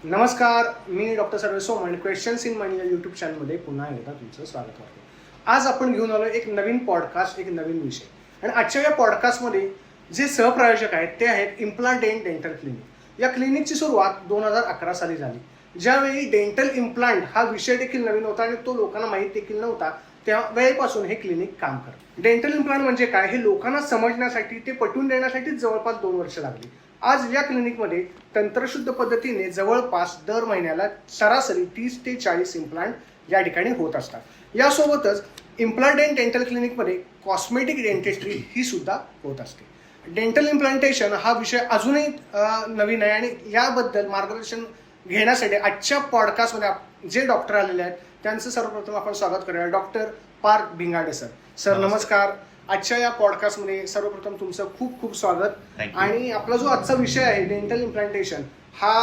नमस्कार, मी doctor Sarve Soman questions in money या यूट्यूब चॅनलमध्ये पुन्हा एकदा तुमचं स्वागत करतो. आज आपण घेऊन आलो एक नवीन पॉडकास्ट, एक नवीन विषय. आणि आजच्या या पॉडकास्टमध्ये जे सहप्रायोजक आहेत ते आहेत इम्प्लांट डेंटल क्लिनिक. या क्लिनिकची सुरुवात 2011 साली झाली, ज्यावेळी डेंटल इम्प्लांट हा विषय देखील नवीन होता आणि तो लोकांना माहीत देखील नव्हता. त्या वेळेपासून हे क्लिनिक काम करतं. डेंटल इम्प्लांट म्हणजे काय हे लोकांना समजण्यासाठी, ते पटवून देण्यासाठी जवळपास 2 वर्ष लागली. आज या क्लिनिकमध्ये तंत्रशुद्ध पद्धतीने जवळपास दर महिन्याला सरासरी 30 ते 40 इम्प्लांट या ठिकाणी होत असतात. यासोबतच इम्प्लांट अँड डेंटल क्लिनिकमध्ये कॉस्मेटिक डेंटिस्ट्री ही सुद्धा होत असते. डेंटल इम्प्लांटेशन हा विषय अजूनही नवीन आहे आणि याबद्दल मार्गदर्शन घेण्यासाठी आजच्या पॉडकास्टमध्ये जे डॉक्टर आलेले आहेत त्यांचं सर्वप्रथम आपण स्वागत करूया. Doctor Parth Bhingade sir. Sir नमस्कार. आजच्या या पॉडकास्टमध्ये सर्वप्रथम तुमचं खूप खूप स्वागत. आणि आपला जो आजचा विषय आहे डेंटल इम्प्लांटेशन हा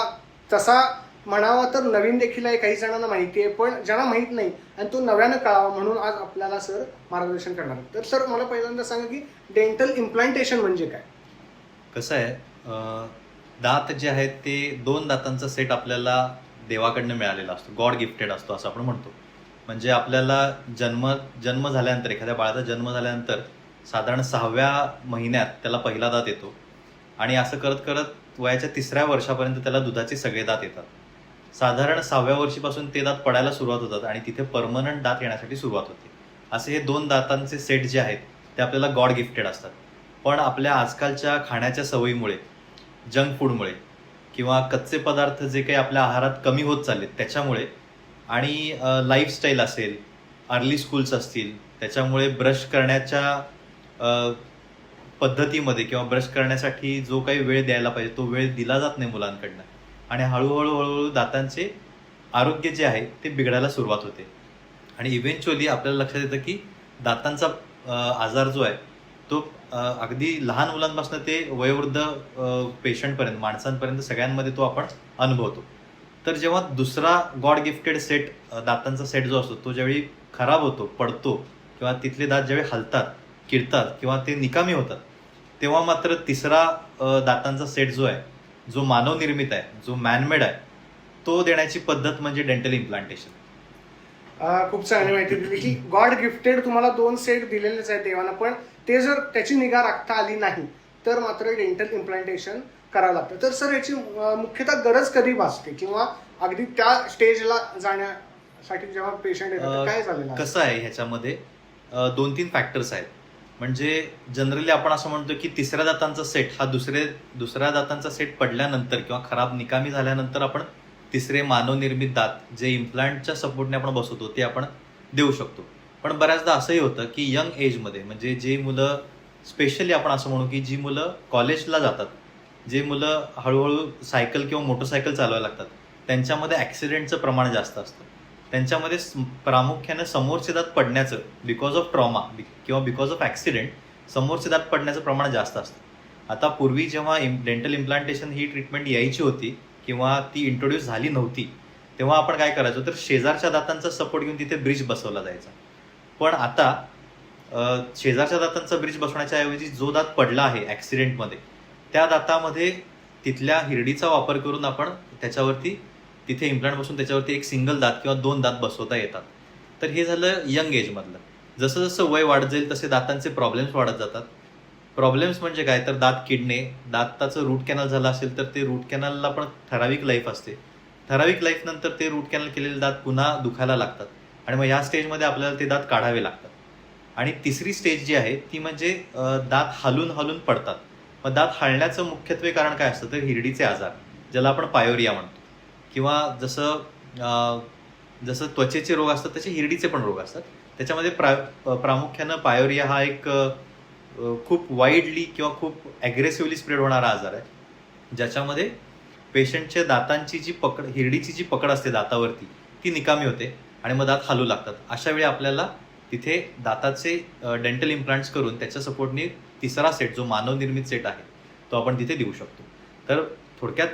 तसा म्हणावा तर नवीन देखील आहे, काही जणांना माहिती आहे, पण ज्यांना माहीत नाही आणि तो नव्यानं कळावा म्हणून आज आपल्याला सर मार्गदर्शन करणार. तर सर मला पहिल्यांदा सांगा की डेंटल इम्प्लांटेशन म्हणजे काय? कसं आहे, दात जे आहेत ते 2 दातांचा सेट आपल्याला देवाकडनं मिळालेला असतो, गॉड गिफ्टेड असतो असं आपण म्हणतो. म्हणजे आपल्याला जन्म झाल्यानंतर, एखाद्या बाळाचा जन्म झाल्यानंतर साधारण 6व्या महिन्यात त्याला पहिला दात येतो आणि असं करत करत वयाच्या 3ऱ्या वर्षापर्यंत त्याला दुधाचे सगळे दात येतात. साधारण 6व्या वर्षीपासून ते दात पडायला सुरुवात होतात आणि तिथे परमनंट दात येण्यासाठी सुरुवात होते. असे हे 2 दातांचे सेट जे आहेत ते आपल्याला गॉड गिफ्टेड असतात. पण आपल्या आजकालच्या खाण्याच्या सवयीमुळे, जंक फूडमुळे किंवा कच्चे पदार्थ जे काही आपल्या आहारात कमी होत चाललेत त्याच्यामुळे आणि लाईफस्टाईल असेल, अर्ली स्कूल्स असतील, त्याच्यामुळे ब्रश करण्याच्या पद्धतीमध्ये किंवा ब्रश करण्यासाठी जो काही वेळ द्यायला पाहिजे तो वेळ दिला जात नाही मुलांकडनं आणि हळूहळू दातांचे आरोग्य जे आहे ते बिघडायला सुरुवात होते आणि इव्हेंच्युअली आपल्याला लक्षात येतं की दातांचा आजार जो आहे तो अगदी लहान मुलांपासून ते वयोवृद्ध पेशंटपर्यंत, माणसांपर्यंत सगळ्यांमध्ये तो आपण अनुभवतो. तर जेव्हा दुसरा गॉड गिफ्टेड सेट, दातांचा सेट जो असतो तो ज्यावेळी खराब होतो, पडतो किंवा तिथले दात ज्यावेळी हलतात, किडतात किंवा ते निकामी होतात, तेव्हा मात्र तिसरा दातांचा सेट जो आहे, जो मानवनिर्मित आहे, जो मॅनमेड आहे, तो देण्याची पद्धत म्हणजे डेंटल इम्प्लांटेशन. खूप चांगली माहिती दिली की गॉड गिफ्टेड तुम्हाला 2 सेट दिलेलेच आहे देवानं, पण ते जर त्याची निगा राखता आली नाही तर मात्र डेंटल इम्प्लांटेशन करावं लागतं. तर सर याची मुख्यतः गरज कधी भासते किंवा अगदी त्या स्टेजला जाण्यासाठी जेव्हा पेशंट येतात काय झालेलं? कसं आहे, ह्याच्यामध्ये 2-3 फॅक्टर्स आहेत. म्हणजे जनरली आपण असं म्हणतो की तिसऱ्या दातांचा सेट हा दुसऱ्या दातांचा सेट पडल्यानंतर किंवा खराब निकामी झाल्यानंतर आपण तिसरे मानवनिर्मित दात जे इम्प्लांटच्या सपोर्टने आपण बसवतो ते आपण देऊ शकतो. पण बऱ्याचदा असंही होतं की यंग एजमध्ये, म्हणजे जे मुलं, स्पेशली आपण असं म्हणू की जी मुलं कॉलेजला जातात, जे मुलं हळूहळू सायकल किंवा मोटरसायकल चालवायला लागतात, त्यांच्यामध्ये ॲक्सिडेंटचं प्रमाण जास्त असतं. त्यांच्यामध्ये प्रामुख्याने समोरचे दात पडण्याचं, बिकॉज ऑफ ट्रॉमा किंवा बिकॉज ऑफ ॲक्सिडेंट समोरचे दात पडण्याचं प्रमाण जास्त असतं. आता पूर्वी जेव्हा डेंटल इम्प्लांटेशन ही ट्रीटमेंट यायची होती किंवा ती इंट्रोड्यूस झाली नव्हती तेव्हा आपण काय करायचो तर शेजारच्या दातांचा सपोर्ट घेऊन तिथे ब्रिज बसवला जायचा. पण आता शेजारच्या दातांचा ब्रिज बसवण्याच्या ऐवजी जो दात पडला आहे ॲक्सिडेंटमध्ये त्या दातामध्ये तिथल्या हिरडीचा वापर करून आपण त्याच्यावरती तिथे इम्प्लांट बसून त्याच्यावरती एक सिंगल दात किंवा 2 दात बसवता येतात. तर हे झालं यंग एजमधलं. जसं जसं वय वाढत जाईल तसे दातांचे प्रॉब्लेम्स वाढत जातात. प्रॉब्लेम्स म्हणजे काय तर दात किडणे, दाताचं रूट कॅनल झालं असेल तर ते रूट कॅनलला पण ठराविक लाईफ असते. ठराविक लाईफ नंतर ते रूट कॅनल केलेले दात पुन्हा दुखायला लागतात आणि मग ह्या स्टेजमध्ये आपल्याला ते दात काढावे लागतात. आणि तिसरी स्टेज जी आहे ती म्हणजे दात हलून पडतात. मग दात हलण्याचं मुख्यत्वे कारण काय असतं तर हिरडीचे आजार, ज्याला आपण पायोरिया म्हणतो, किंवा जसं त्वचेचे रोग असतात तसे हिरडीचे पण रोग असतात. त्याच्यामध्ये प्रामुख्यानं पायोरिया हा एक खूप वाईडली किंवा खूप ॲग्रेसिव्हली स्प्रेड होणारा आजार आहे, ज्याच्यामध्ये पेशंटच्या दातांची जी पकड, हिरडीची जी पकड असते दातावरती ती निकामी होते आणि मग दात हलू लागतात. अशा वेळी आपल्याला तिथे दाताचे डेंटल इम्प्लांट्स करून त्याच्या सपोर्टने तिसरा सेट जो मानवनिर्मित सेट आहे तो आपण तिथे देऊ शकतो. तर थोडक्यात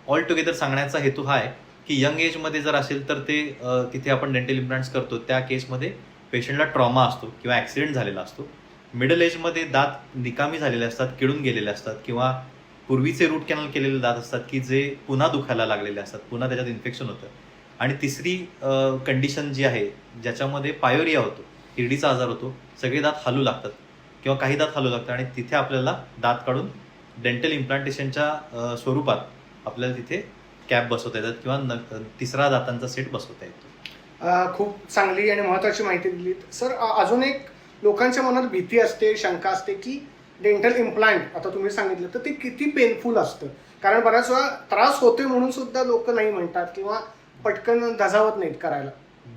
ऑल टुगेदर सांगण्याचा हेतू हा आहे की यंग एजमध्ये जर असेल तर ते तिथे आपण डेंटल इम्प्लांट्स करतो. त्या केसमध्ये पेशंटला ट्रॉमा असतो किंवा ॲक्सिडेंट झालेला असतो. मिडल एजमध्ये दात निकामी झालेले असतात, किडून गेलेले असतात किंवा पूर्वीचे रूट कॅनल केलेले दात असतात की जे पुन्हा दुखायला लागलेले असतात, पुन्हा त्याच्यात इन्फेक्शन होतं. आणि तिसरी कंडिशन जी आहे ज्याच्यामध्ये पायोरिया होतो, हिरडीचा आजार होतो, सगळे दात हलू लागतात किंवा काही दात हलू लागतात आणि तिथे आपल्याला दात काढून डेंटल इम्प्लांटेशनच्या स्वरूपात आपल्याला तिथे कॅप बसवता येतात किंवा तिसरा दातांचा सेट बसवता येतो. खूप चांगली आणि महत्त्वाची माहिती दिलीत सर. अजून एक लोकांच्या मनात भीती असते, शंका असते की डेंटल इम्प्लांट आता तुम्ही सांगितलं तर ते किती पेनफुल असतं. कारण बऱ्याच वेळा त्रास होतोय म्हणून सुद्धा लोक नाही म्हणतात किंवा पटकन धजावत नाहीत करायला.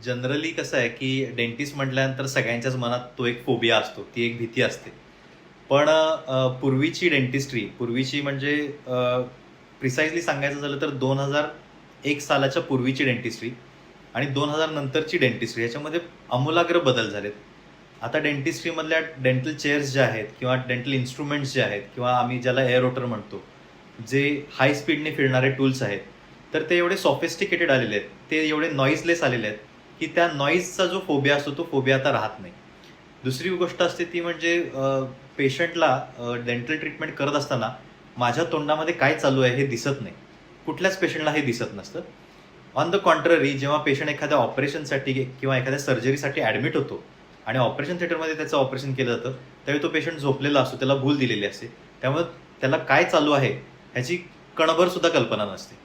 जनरली कसं आहे की डेंटिस्ट म्हटल्यानंतर सगळ्यांच्याच मनात तो एक फोबिया असतो, ती एक भीती असते. पण पूर्वीची डेंटिस्ट्री, पूर्वीची म्हणजे प्रिसाइजली सांगायचं झालं तर 2001 सालाच्या पूर्वीची डेंटिस्ट्री आणि 2000 नंतरची डेंटिस्ट्री ह्याच्यामध्ये आमूलाग्र बदल झालेत. आता डेंटिस्ट्रीमधल्या डेंटल चेअर्स ज्या आहेत किंवा डेंटल इन्स्ट्रुमेंट्स जे आहेत किंवा आम्ही ज्याला एअर रोटर म्हणतो, जे हाय स्पीडने फिरणारे टूल्स आहेत, तर ते एवढे सॉफिस्टिकेटेड आलेले आहेत, ते एवढे नॉईजलेस आलेले आहेत की त्या नॉईजचा जो फोबिया असतो तो फोबिया आता राहत नाही. दुसरी गोष्ट असते ती म्हणजे पेशंटला डेंटल ट्रीटमेंट करत असताना माझ्या तोंडामध्ये काय चालू आहे हे दिसत नाही. कुठल्याच पेशंटला हे दिसत नसतं. ऑन द कॉन्ट्ररी, जेव्हा पेशंट एखाद्या ऑपरेशनसाठी किंवा एखाद्या सर्जरीसाठी ॲडमिट होतो आणि ऑपरेशन थिएटरमध्ये त्याचं ऑपरेशन केलं जातं त्यावेळी तो पेशंट झोपलेला असतो, त्याला भूल दिलेली असते, त्यामुळे त्याला काय चालू आहे ह्याची कणभर सुद्धा कल्पना नसते.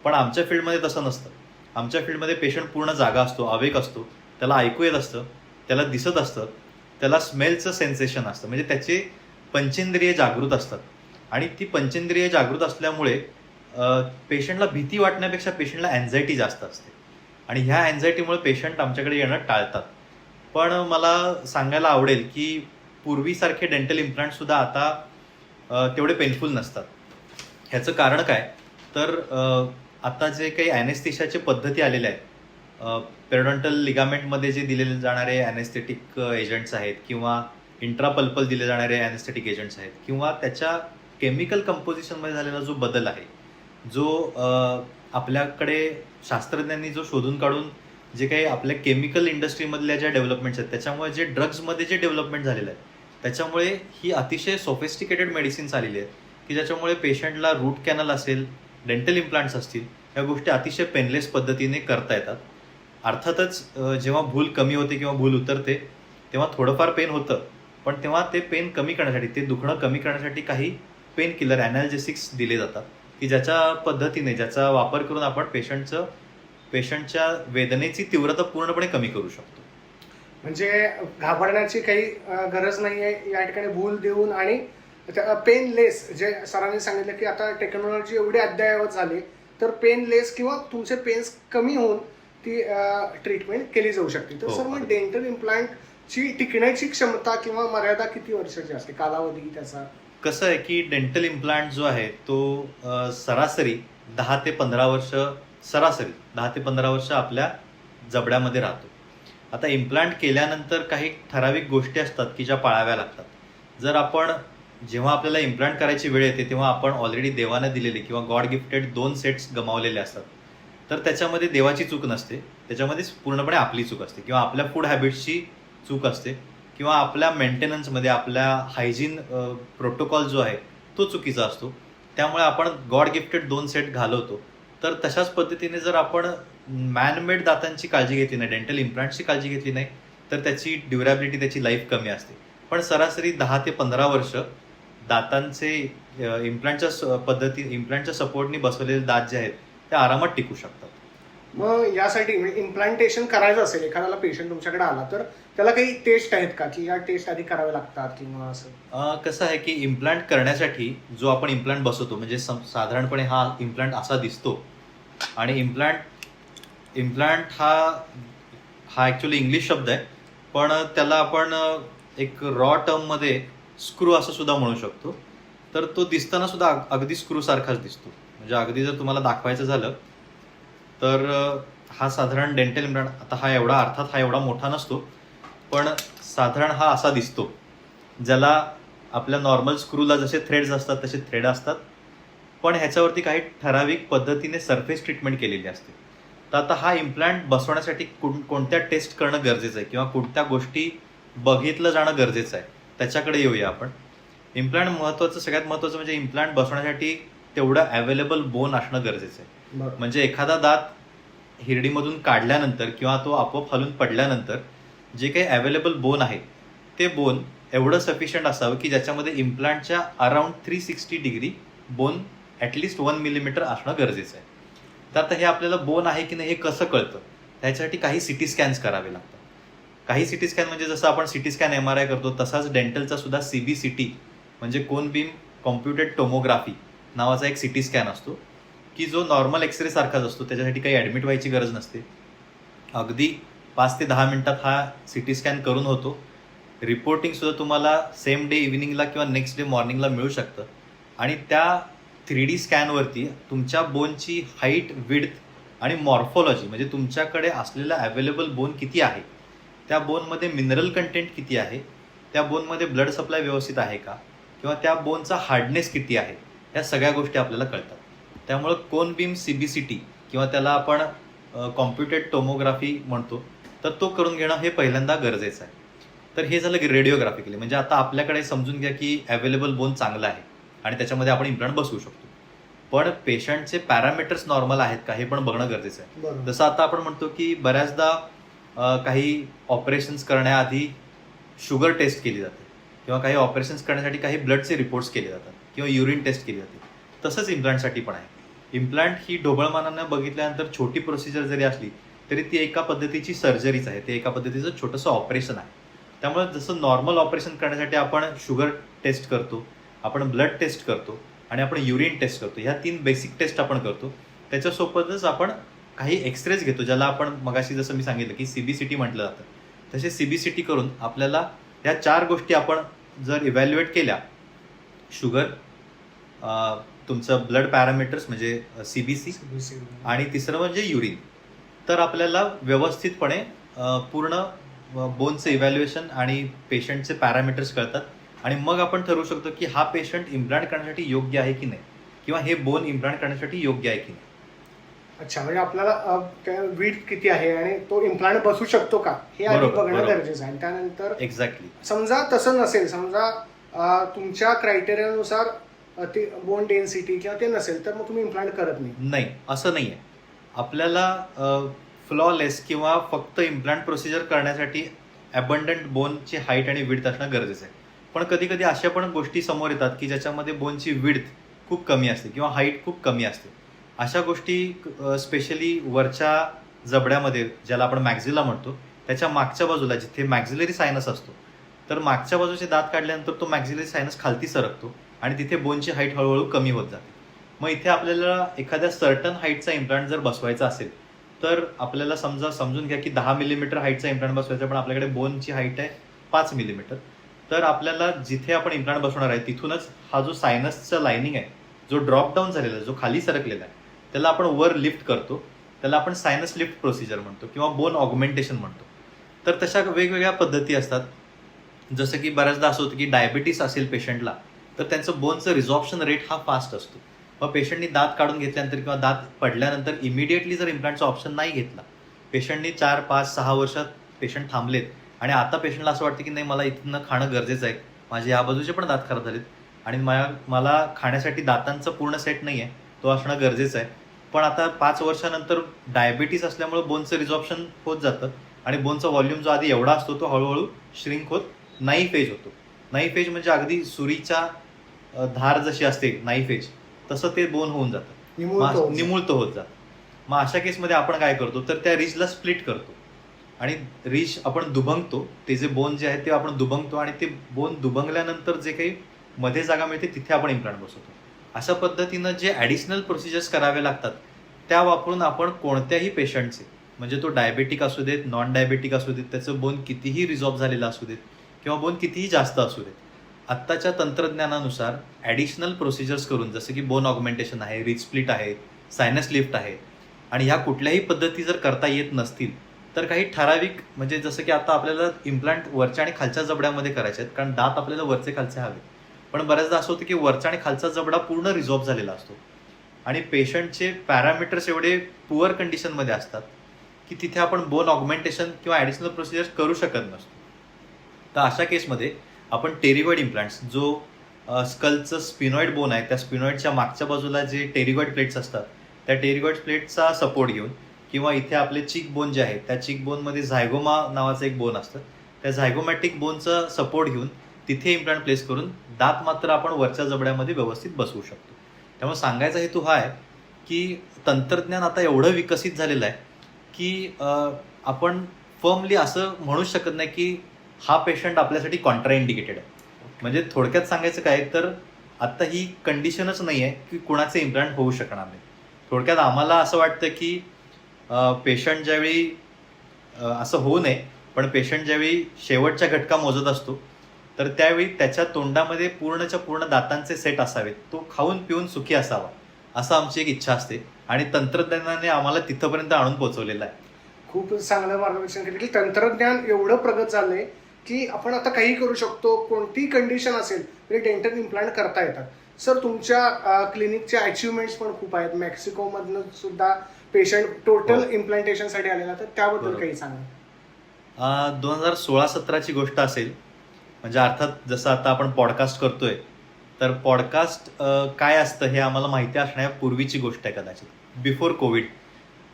पण आमच्या फील्डमध्ये तसं नसतं. आमच्या फील्डमध्ये पेशंट पूर्ण जागा असतो, अवेक असतो, त्याला ऐकू येत असतं, त्याला दिसत असतं, त्याला स्मेलचं सेन्सेशन असतं, म्हणजे त्याचे पंचेंद्रिय जागृत असतात. आणि ती पंचेंद्रिय जागृत असल्यामुळे पेशंटला भीती वाटण्यापेक्षा पेशंटला अँझायटी जास्त असते आणि ह्या अँझायटीमुळे पेशंट आमच्याकडे येणं टाळतात. पण मला सांगायला आवडेल की पूर्वीसारखे डेंटल इम्प्लांटसुद्धा आता तेवढे पेनफुल नसतात. ह्याचं कारण काय तर आता जे काही ॲनेस्थेशियाचे पद्धती आलेल्या आहेत, पेरोडॉन्टल लिगामेंटमध्ये जे दिलेले जाणारे ॲनेस्थेटिक एजंट्स आहेत किंवा इंट्रापल्पल दिले जाणारे ॲनेस्थेटिक एजंट्स आहेत किंवा त्याच्या केमिकल कंपोजिशनमध्ये झालेला जो बदल आहे, जो आपल्याकडे शास्त्रज्ञांनी जो शोधून काढून जे काही आपल्या केमिकल इंडस्ट्रीमधल्या ज्या डेव्हलपमेंट्स आहेत त्याच्यामुळे जे ड्रग्समध्ये जे डेव्हलपमेंट झालेलं आहे त्याच्यामुळे ही अतिशय सोफिस्टिकेटेड मेडिसिन्स आलेली आहेत की ज्याच्यामुळे पेशंटला रूट कॅनल असेल, डेंटल इम्प्लांट्स असतील, ह्या गोष्टी अतिशय पेनलेस पद्धतीने करता येतात. अर्थातच जेव्हा भूल कमी होते किंवा भूल उतरते तेव्हा थोडंफार पेन होतं, पण तेव्हा ते पेन कमी करण्यासाठी, ते दुखणं कमी करण्यासाठी काही पेन किलर ॲनाल्जेसिक्स दिले जातात की ज्याच्या पद्धतीने, ज्याचा वापर करून आपण पेशंटच्या वेदनेची तीव्रता पूर्णपणे कमी करू शकतो. म्हणजे घाबरण्याची काही गरज नाही आहे या ठिकाणी. भूल देऊन आणि पेनलेस, जे सरांनी सांगितलं की आता टेक्नॉलॉजी एवढी अद्ययावत झाली तर पेनलेस किंवा तुमचे पेन्स कमी होऊन ती ट्रीटमेंट केली जाऊ शकते. तर सर मग डेंटल इम्प्लांटची टिकण्याची क्षमता किंवा मर्यादा किती वर्षाची असते, कालावधी त्याचा? कसं आहे की डेंटल इम्प्लांट जो आहे तो सरासरी 10 ते 15 वर्ष, सरासरी 10 ते 15 वर्ष आपल्या जबड्यामध्ये राहतो. आता इम्प्लांट केल्यानंतर काही ठराविक गोष्टी असतात की ज्या पाळाव्या लागतात. जर आपण जेव्हा आपल्याला इम्प्लांट करायची वेळ येते तेव्हा आपण ऑलरेडी देवानं दिलेले किंवा गॉड गिफ्टेड 2 सेट्स गमावलेले असतात, तर त्याच्यामध्ये देवाची चूक नसते, त्याच्यामध्ये पूर्णपणे आपली चूक असते किंवा आपल्या फूड हॅबिट्सची चूक असते किंवा आपल्या मेंटेनन्समध्ये आपल्या हायजीन प्रोटोकॉल जो आहे तो चुकीचा असतो. त्यामुळे आपण गॉड गिफ्टेड 2 सेट घालवतो. तर तशाच पद्धतीने जर आपण मॅनमेड दातांची काळजी घेतली नाही, डेंटल इम्प्लांटची काळजी घेतली नाही, तर त्याची ड्युरेबिलिटी, त्याची लाईफ कमी असते. पण सरासरी 10 ते 15 वर्ष दातांचे इम्प्लांटच्या सपोर्टनी बसवलेले दात जे आहेत ते आरामात टिकू शकतात. मग यासाठी इम्प्लांटेशन करायचं असेल एखाद्याला, पेशंट तुमच्याकडे आला तर त्याला काही टेस्ट आहेत का की या टेस्ट आधी कराव्या लागतात किंवा असं? कसं आहे की इम्प्लांट करण्यासाठी जो आपण इम्प्लांट बसवतो म्हणजे साधारणपणे हा इम्प्लांट असा दिसतो आणि इम्प्लांट हा ॲक्च्युली इंग्लिश शब्द आहे, पण त्याला आपण एक रॉ टर्ममध्ये स्क्रू असं सुद्धा म्हणू शकतो. तर तो दिसताना सुद्धा अगदी स्क्रू सारखाच दिसतो. म्हणजे अगदी जर तुम्हाला दाखवायचं झालं तर हा साधारण डेंटल इम्प्लांट, आता हा एवढा मोठा नसतो, पण साधारण हा असा दिसतो, ज्याला आपल्या नॉर्मल स्क्रूला जसे थ्रेड्स असतात तसे थ्रेड असतात, पण ह्याच्यावरती काही ठराविक पद्धतीने सरफेस ट्रीटमेंट केलेली असते. तर आता हा इम्प्लांट बसवण्यासाठी कोणत्या टेस्ट करणं गरजेचं आहे किंवा कोणत्या गोष्टी बघितलं जाणं गरजेचं आहे त्याच्याकडे येऊया आपण. इम्प्लांट सगळ्यात महत्त्वाचं म्हणजे इम्प्लांट बसवण्यासाठी तेवढं अवेलेबल बोन असणं गरजेचं आहे. बरोबर. म्हणजे एखादा दात हिरडीमधून काढल्यानंतर किंवा तो आपोआप हलून पडल्यानंतर जे काही अवेलेबल बोन आहे ते बोन एवढं सफिशियंट असावं की ज्याच्यामध्ये इम्प्लांटच्या around 360 degree bone at least 1 millimetre असणं गरजेचं आहे. तर आता हे आपल्याला बोन आहे की नाही हे कसं कळतं, त्याच्यासाठी काही सिटी स्कॅन्स करावे लागतात. काही सिटी स्कॅन म्हणजे जसं आपण सिटी स्कॅन MRI करतो तसाच डेंटलचा सुद्धा CBCT म्हणजे कोन बीम कॉम्प्युटेड टोमोग्राफी नावाचा एक सिटी स्कॅन असतो की जो नॉर्मल एक्सरे सारखाच असतो. त्याच्यासाठी काही ॲडमिट व्हायची गरज नसते. अगदी 5 ते 10 मिनिटात हा सिटी स्कॅन करून होतो. रिपोर्टिंग सुद्धा तुम्हाला सेम डे इव्हिनिंगला किंवा नेक्स्ट डे मॉर्निंगला मिळू शकतं. आणि त्या 3D स्कॅनवरती तुमच्या बोनची हाईट, विड्थ आणि मॉर्फोलॉजी म्हणजे तुमच्याकडे असलेला अवेलेबल बोन किती आहे, त्या बोनमध्ये मिनरल कंटेंट किती आहे, त्या बोनमध्ये ब्लड सप्लाय व्यवस्थित आहे का, किंवा त्या बोनचा हार्डनेस किती आहे, या सगळ्या गोष्टी आपल्याला कळतात. त्यामुळं कोन बीम CBCT किंवा त्याला आपण कॉम्प्युटेड टोमोग्राफी म्हणतो, तर तो करून घेणं हे पहिल्यांदा गरजेचं आहे. तर हे झालं की रेडिओग्राफिकली म्हणजे आता आपल्याकडे समजून घ्या की अवेलेबल बोन चांगला आहे आणि त्याच्यामध्ये आपण इम्प्लांट बसवू शकतो. पण पेशंटचे पॅरामीटर्स नॉर्मल आहेत का हे पण बघणं गरजेचं आहे. बरोबर. जसं आता आपण म्हणतो की बऱ्याचदा काही ऑपरेशन्स करण्याआधी शुगर टेस्ट केली जाते किंवा काही ऑपरेशन्स करण्यासाठी काही ब्लडचे रिपोर्ट्स केले जातात किंवा युरिन टेस्ट केली जाते. तसंच इम्प्लांटसाठी पण आहे. इम्प्लांट ही ढोबळमानानं बघितल्यानंतर छोटी प्रोसिजर जरी असली तरी ती एका पद्धतीची सर्जरीच आहे, ते एका पद्धतीचं छोटंसं ऑपरेशन आहे. त्यामुळे जसं नॉर्मल ऑपरेशन करण्यासाठी आपण शुगर टेस्ट करतो, आपण ब्लड टेस्ट करतो आणि आपण युरिन टेस्ट करतो, ह्या 3 बेसिक टेस्ट आपण करतो. त्याच्यासोबतच आपण काही एक्सरेज घेतो, ज्याला आपण मगाशी जसं मी सांगितलं की CBCT म्हटलं जातं. तसे CBCT करून आपल्याला ह्या 4 गोष्टी आपण जर इव्हॅल्युएट केल्या, शुगर, तुमचं ब्लड पॅरामीटर्स म्हणजे CBC आणि तिसरं म्हणजे युरिन, तर आपल्याला व्यवस्थितपणे पूर्ण बोनचं इव्हॅल्युएशन आणि पेशंटचे पॅरामीटर्स कळतात. आणि मग आपण ठरवू शकतो की हा पेशंट इम्प्लांट करण्यासाठी योग्य आहे की नाही, किंवा हे बोन इम्प्लांट करण्यासाठी योग्य आहे की नाही. अच्छा, म्हणजे आपल्याला वीट किती आहे आणि तो इम्प्लांट बसू शकतो का हे आधी बरोबर, बघणं बरोबर. गरजेचं आहे. आणि त्यानंतर एक्झॅक्टली. समजा तसं नसेल, समजा तुमच्या क्रायटेरियानुसार ते बोन डेन्सिटी किंवा ते नसेल, तर मग तुम्ही इम्प्लांट करत नाही. नाही, असं नाही आहे. आपल्याला फ्लॉलेस किंवा फक्त इम्प्लांट प्रोसिजर करण्यासाठी अबंडंट बोनची हाईट आणि विड्थ असणं गरजेचं आहे. पण कधी कधी अशा पण गोष्टी समोर येतात की ज्याच्यामध्ये बोनची विड्थ खूप कमी असते किंवा हाईट खूप कमी असते. अशा गोष्टी स्पेशली वरच्या जबड्यामध्ये, ज्याला आपण मॅक्झिला म्हणतो, त्याच्या मागच्या बाजूला जिथे मॅक्झिलरी सायनस असतो, तर मागच्या बाजूचे दात काढल्यानंतर तो मॅक्झिलरी सायनस खालती सरकतो आणि तिथे बोनची हाईट हळूहळू कमी होत जाते. मग इथे आपल्याला एखाद्या सर्टन हाईटचा इम्प्लांट जर बसवायचा असेल तर आपल्याला समजून घ्या की 10 मिलीमीटर हाईटचा इम्प्लांट बसवायचा, पण आपल्याकडे बोनची हाईट आहे 5 मिलीमीटर. तर आपल्याला जिथे आपण इम्प्लांट बसवणार आहे तिथूनच हा जो सायनसचा लाइनिंग आहे, जो ड्रॉप डाऊन झालेला आहे, जो खाली सरकलेला आहे, त्याला आपण वर लिफ्ट करतो. त्याला आपण सायनस लिफ्ट प्रोसिजर म्हणतो किंवा बोन ऑगमेंटेशन म्हणतो. तर तशा वेगवेगळ्या पद्धती असतात. जसं की बऱ्याचदा असं होतं की डायबिटीस असेल पेशंटला, तर त्यांचं बोनचं रिझॉर्प्शन रेट हा फास्ट असतो. मग पेशंटनी दात काढून घेतल्यानंतर किंवा दात पडल्यानंतर इमिडिएटली जर इम्प्लांटचा ऑप्शन नाही घेतला, पेशंटनी 4, 5, 6 वर्षात पेशंट थांबलेत आणि आता पेशंटला असं वाटतं की नाही, मला इथनं खाणं गरजेचं आहे, माझे या बाजूचे पण दात खराब झालेत आणि मला खाण्यासाठी दातांचा पूर्ण सेट नाही आहे, तो असणं गरजेचं आहे. पण आता 5 वर्षानंतर डायबिटीस असल्यामुळे बोनचं रिझॉर्प्शन होत जातं आणि बोनचा व्हॉल्यूम जो आधी एवढा असतो तो हळूहळू श्रिंक होत नाईफ एज होतो. नाईफ एज म्हणजे अगदी सुरीच्या धार जशी असते नाईफ एज, तसं ते बोन होऊन जातं, निमुळतं होत जातं. मग अशा केसमध्ये आपण काय करतो, तर त्या रिजला स्प्लिट करतो आणि रिज आपण दुभंगतो. ते जे बोन जे आहे ते आपण दुभंगतो आणि ते बोन दुभंगल्यानंतर जे काही मध्ये जागा मिळते तिथे आपण इम्प्लांट बसवतो. अशा पद्धतीनं जे ॲडिशनल प्रोसिजर्स करावे लागतात त्या वापरून आपण कोणत्याही पेशंटचे, म्हणजे तो डायबेटिक असू देत, नॉन डायबेटिक असू देत, त्याचं बोन कितीही रिझॉल्व्ह झालेलं असू देत किंवा बोन कितीही जास्त असू देत, आत्ताच्या तंत्रज्ञानानुसार ॲडिशनल प्रोसिजर्स करून, जसं की बोन ऑगमेंटेशन आहे, रिज स्प्लिट आहे, सायनस लिफ्ट आहे, आणि ह्या कुठल्याही पद्धती जर करता येत नसतील तर काही ठराविक, म्हणजे जसं की आता आपल्याला इम्प्लांट वरच्या आणि खालच्या जबड्यामध्ये करायचे आहेत, कारण दात आपल्याला वरचे खालचे हवे. पण बऱ्याचदा असं होतं की वरचा आणि खालचा जबडा पूर्ण रिझॉल्व्ह झालेला असतो आणि पेशंटचे पॅरामीटर्स एवढे पुअर कंडिशनमध्ये असतात की तिथे आपण बोन ऑगमेंटेशन किंवा ॲडिशनल प्रोसिजर्स करू शकत नसतो. तर अशा केसमध्ये आपण टेरिवर्ड इम्प्लांट्स, जो स्कलचं स्पिनॉइड बोन आहे त्या स्पिनॉइडच्या मागच्या बाजूला जे टेरिगॉइड प्लेट्स असतात त्या टेरिगॉइड प्लेट्सचा सपोर्ट घेऊन किंवा इथे आपले चिक बोन जे आहे त्या चिक बोनमध्ये झायगोमा नावाचं एक बोन असतं त्या झायगोमॅटिक बोनचा सपोर्ट घेऊन तिथे इम्प्लांट प्लेस करून दात मात्र आपण वरच्या जबड्यामध्ये व्यवस्थित बसवू शकतो. त्यामुळे सांगायचा हेतू हा आहे की तंत्रज्ञान आता एवढं विकसित झालेलं आहे की आपण फर्मली असं म्हणूच शकत नाही की हा पेशंट आपल्यासाठी कॉन्ट्राइंडिकेटेड आहे. म्हणजे थोडक्यात सांगायचं काय तर आता ही कंडिशनच नाही आहे की कुणाचे इम्प्लांट होऊ शकणार नाही. थोडक्यात आम्हाला असं वाटतं की पेशंट ज्यावेळी असं होऊ नये पण पेशंट ज्यावेळी शेवटच्या घटका मोजत असतो तर त्यावेळी त्याच्या तोंडामध्ये पूर्णच्या पूर्ण दातांचे सेट असावेत तो खाऊन पिऊन सुखी असावा असं आमची एक इच्छा असते आणि तंत्रज्ञानाने आम्हाला तिथपर्यंत आणून पोहोचवलेलं आहे. खूप चांगलं मार्गदर्शन केलं की तंत्रज्ञान एवढं प्रगत झालंय की आपण आता काही करू शकतो. कोणतीही कंडिशन असेल तरी डेंटल इम्प्लांट करता येतात. सर तुमच्या क्लिनिकचे अचिव्हमेंट्स पण खूप आहेत. मेक्सिकोमधनं सुद्धा पेशंट टोटल इम्प्लांटेशनसाठी आलेला तर त्याबद्दल काही सांगा. 2016-17ची गोष्ट असेल म्हणजे अर्थात जसं आता आपण पॉडकास्ट करतोय तर पॉडकास्ट काय असतं हे आम्हाला माहिती असण्यापूर्वीची गोष्ट आहे कदाचित बिफोर कोविड.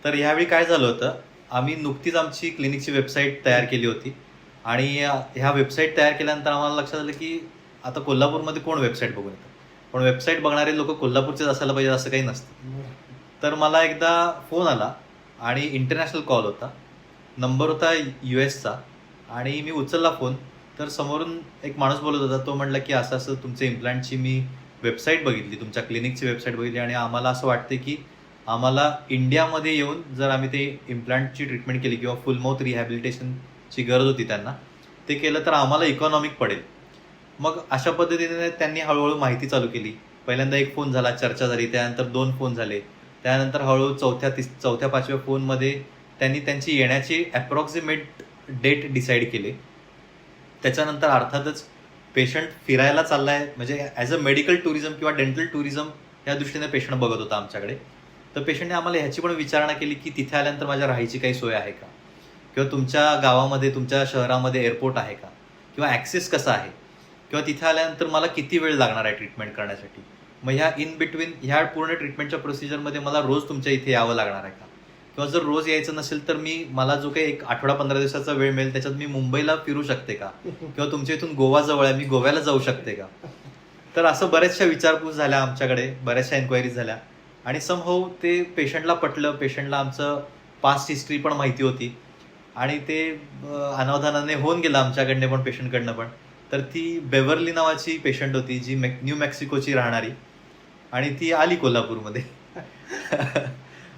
तर ह्यावेळी काय झालं होतं आम्ही नुकतीच आमची क्लिनिकची वेबसाईट तयार केली होती आणि ह्या वेबसाईट तयार केल्यानंतर आम्हाला लक्षात आलं की आता कोल्हापूरमध्ये कोण वेबसाईट बघून येतं पण वेबसाईट बघणारे लोक कोल्हापूरचेच असायला पाहिजे असं काही नसतं. तर मला एकदा फोन आला आणि इंटरनॅशनल कॉल होता नंबर होता US आणि मी उचलला फोन तर समोरून एक माणूस बोलत होता. तो म्हणला की असं असं तुमच्या इम्प्लांटची मी वेबसाईट बघितली तुमच्या क्लिनिकची वेबसाईट बघितली आणि आम्हाला असं वाटते की आम्हाला इंडियामध्ये येऊन जर आम्ही ते इम्प्लांटची ट्रीटमेंट केली किंवा फुल माउथ रिहॅबिलिटेशनची गरज होती त्यांना ते केलं तर आम्हाला इकॉनॉमिक पडेल. मग अशा पद्धतीने त्यांनी हळूहळू माहिती चालू केली. पहिल्यांदा एक फोन झाला चर्चा झाली त्यानंतर 2 फोन झाले त्यानंतर हळूहळू चौथ्या 5व्या फोनमध्ये त्यांनी त्यांची येण्याची अप्रॉक्सिमेट डेट डिसाईड केली. त्याच्यानंतर अर्थातच पेशंट फिरायला चाललाय म्हणजे ॲज अ मेडिकल टुरिझम किंवा डेंटल टुरिझम या दृष्टीने पेशंट बघत होता आमच्याकडे. तर पेशंटने आम्हाला ह्याची पण विचारणा केली की तिथे आल्यानंतर माझ्या राहायची काही सोय आहे का किंवा तुमच्या गावामध्ये तुमच्या शहरामध्ये एअरपोर्ट आहे का किंवा ॲक्सेस कसा आहे किंवा तिथे आल्यानंतर मला किती वेळ लागणार आहे ट्रीटमेंट करण्यासाठी. मग ह्या इन बिटवीन ह्या पूर्ण ट्रीटमेंटच्या प्रोसिजरमध्ये मला रोज तुमच्या इथे यावं लागणार आहे का किंवा जर रोज यायचं नसेल तर मला जो काही 1 आठवडा 15 दिवसाचा वेळ मिळेल त्याच्यात मी मुंबईला फिरू शकते का किंवा तुमच्या इथून गोवा जवळ आहे मी गोव्याला जाऊ शकते का. तर असं बऱ्याचशा विचारपूस झाल्या आमच्याकडे बऱ्याचशा एन्क्वायरीज झाल्या आणि समहाऊ ते पेशंटला पटलं. पेशंटला आमचं पास्ट हिस्ट्री पण माहिती होती आणि ते अनावधानाने होऊन गेलं आमच्याकडनं पण पेशंटकडनं पण. तर ती बेवर्ली नावाची पेशंट होती जी न्यू मेक्सिकोची राहणारी आणि ती आली कोल्हापूरमध्ये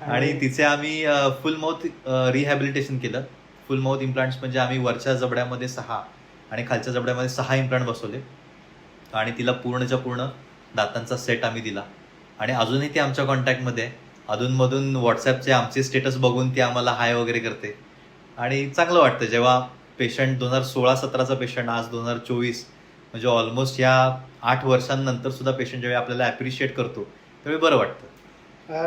आणि तिचे आम्ही फुल माउथ रिहॅबिलिटेशन केलं. फुल माउथ इम्प्लांट्स म्हणजे आम्ही वरच्या जबड्यामध्ये 6 आणि खालच्या जबड्यामध्ये 6 इम्प्लांट बसवले आणि तिला पूर्णच्या पूर्ण दातांचा सेट आम्ही दिला आणि अजूनही ती आमच्या कॉन्टॅक्टमध्ये आहे. अधूनमधून व्हॉट्सॲपचे आमचे स्टेटस बघून ती आम्हाला हाय वगैरे करते आणि चांगलं वाटतं जेव्हा पेशंट 2016-17चा पेशंट आज 2024 म्हणजे ऑलमोस्ट या 8 वर्षांनंतर सुद्धा पेशंट जेव्हा आपल्याला ॲप्रिशिएट करतो त्यावेळी बरं वाटतं.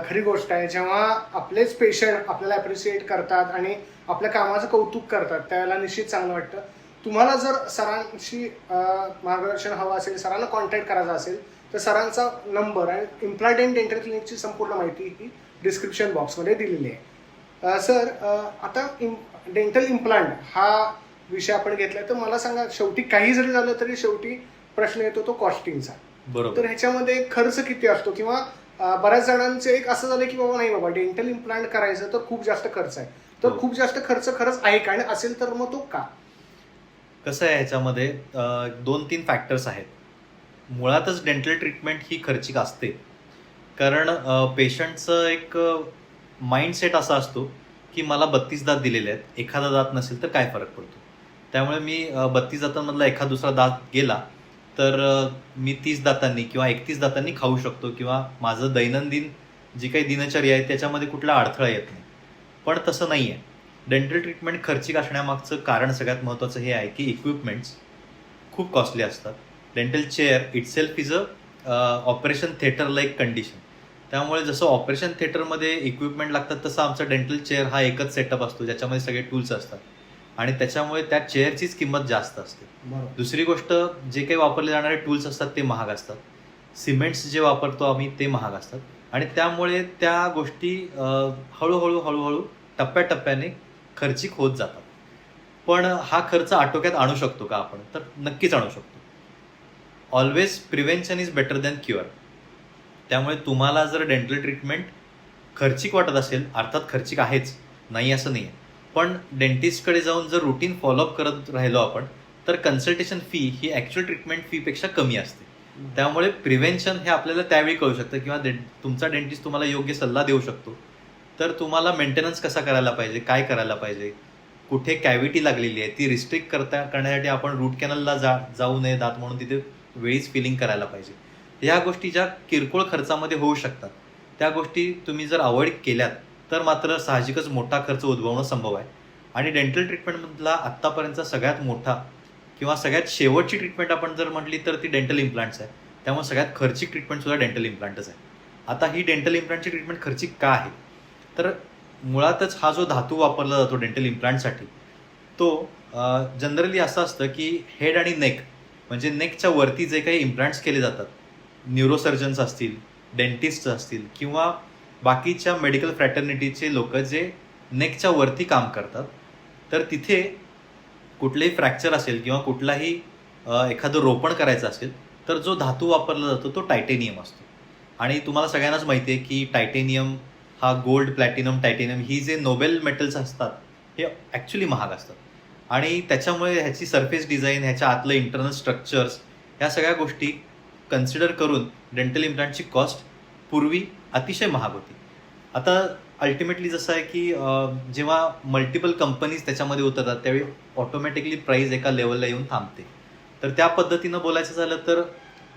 खरी गोष्ट आहे. जेव्हा आपलेच पेशंट आपल्याला ॲप्रिशिएट करतात आणि आपल्या कामाचं कौतुक करतात त्यावेळेला निश्चित चांगलं वाटतं. तुम्हाला जर सरांशी मार्गदर्शन हवं असेल सरांना कॉन्टॅक्ट करायचा असेल तर सरांचा नंबर आणि इम्प्लांट अँड डेंटल क्लिनिकची संपूर्ण माहिती ही डिस्क्रिप्शन बॉक्समध्ये दिलेली आहे. सर आता डेंटल इम्प्लांट हा विषय आपण घेतलाय तर मला सांगा शेवटी काही जरी झालं तरी शेवटी प्रश्न येतो तो कॉस्टिंगचा. बरोबर. तर ह्याच्यामध्ये खर्च किती असतो किंवा बऱ्याच जणांचं एक असं झालं की बाबा नाही बाबा डेंटल इम्प्लांट करायचं तर खूप जास्त खर्च आहे. तर खूप जास्त खर्च खरंच आहे का आणि असेल तर मग तो का. कसं आहे ह्याच्यामध्ये 2-3 फॅक्टर्स आहेत. मुळातच डेंटल ट्रीटमेंट ही खर्चिक असते कारण पेशंटचं एक माइंडसेट असा असतो की मला 32 दात दिलेले आहेत एखादा दात नसेल तर काय फरक पडतो. त्यामुळे मी 32 दातांमधला एखादा दुसरा दात गेला तर मी 30 दातांनी किंवा 31 दातांनी खाऊ शकतो किंवा माझं दैनंदिन जी काही दिनचर्या आहे त्याच्यामध्ये कुठला अडथळा येत नाही. पण तसं नाही आहे. डेंटल ट्रीटमेंट खर्चिक असण्यामागचं कारण सगळ्यात महत्त्वाचं हे आहे की इक्विपमेंट्स खूप कॉस्टली असतात. Dental chair itself is a operation theatre like condition. त्यामुळे जसं ऑपरेशन थिएटरमध्ये इक्विपमेंट लागतात तसं आमचा डेंटल चेअर हा एकच सेटअप असतो ज्याच्यामध्ये सगळे टूल्स असतात. आणि त्याच्यामुळे त्या चेअरचीच किंमत जास्त असते. बरोबर. दुसरी गोष्ट, जे काही वापरले जाणारे टूल्स असतात ते महाग असतात. सिमेंट्स जे वापरतो आम्ही ते महाग असतात आणि त्यामुळे त्या गोष्टी हळूहळू टप्प्याटप्प्याने खर्चिक होत जातात. पण हा खर्च आटोक्यात आणू शकतो का आपण? तर नक्कीच आणू शकतो. Always prevention is better than cure. त्यामुळे तुम्हाला जर डेंटल ट्रीटमेंट खर्चिक वाटत असेल, अर्थात खर्चिक आहेच, नाही असं नाही आहे, पण डेंटिस्टकडे जाऊन जर रुटीन फॉलोअप करत राहिलो आपण तर कन्सल्टेशन फी ही ॲक्च्युअल ट्रीटमेंट फीपेक्षा कमी असते. त्यामुळे प्रिव्हेन्शन हे आपल्याला त्यावेळी कळू शकतं किंवा तुमचा डेंटिस्ट तुम्हाला योग्य सल्ला देऊ शकतो. तर तुम्हाला मेंटेनन्स कसा करायला पाहिजे, काय करायला पाहिजे, कुठे कॅव्हिटी लागलेली आहे ती रिस्ट्रिक्ट करण्यासाठी आपण रूट कॅनलला जाऊ नये दात म्हणून तिथे वेळीच फिलिंग करायला पाहिजे. ह्या गोष्टी ज्या किरकोळ खर्चामध्ये होऊ शकतात त्या गोष्टी तुम्ही जर अवॉइड केल्यात तर मात्र साहजिकच मोठा खर्च उद्भवणं संभव आहे. आणि डेंटल ट्रीटमेंटमधला आत्तापर्यंतचा सगळ्यात मोठा किंवा सगळ्यात शेवटची ट्रीटमेंट आपण जर म्हटली तर ती डेंटल इम्प्लांट्स आहे. त्यामुळे सगळ्यात खर्चिक ट्रीटमेंट सुद्धा डेंटल इम्प्लांटच आहे. आता ही डेंटल इम्प्लांटची ट्रीटमेंट खर्चिक का आहे? तर मुळातच हा जो धातू वापरला जातो डेंटल इम्प्लांटसाठी तो जनरली असं असतं की हेड आणि नेक म्हणजे नेकच्या वरती जे काही इम्प्लांट्स केले जातात, न्यूरोसर्जन्स असतील, डेंटिस्ट असतील किंवा बाकीच्या मेडिकल फ्रॅटर्निटीचे लोक जे नेकच्या वरती काम करतात, तर तिथे कुठलेही फ्रॅक्चर असेल किंवा कुठलाही एखादं रोपण करायचं असेल तर जो धातू वापरला जातो तो टायटेनियम असतो. आणि तुम्हाला सगळ्यांनाच माहिती आहे की टायटेनियम हा गोल्ड, प्लॅटिनम, टायटेनियम ही जे नोबेल मेटल्स असतात हे ॲक्च्युली महाग असतात. आणि त्याच्यामुळे ह्याची सरफेस डिझाईन, ह्याच्या आतलं इंटरनल स्ट्रक्चर्स, ह्या सगळ्या गोष्टी कन्सिडर करून डेंटल इम्प्लांटची कॉस्ट पूर्वी अतिशय महाग होती. आता अल्टिमेटली जसं आहे की जेव्हा मल्टिपल कंपनीज त्याच्यामध्ये उतरतात त्यावेळी ऑटोमॅटिकली प्राईस एका लेवलला येऊन थांबते. तर त्या पद्धतीनं बोलायचं झालं तर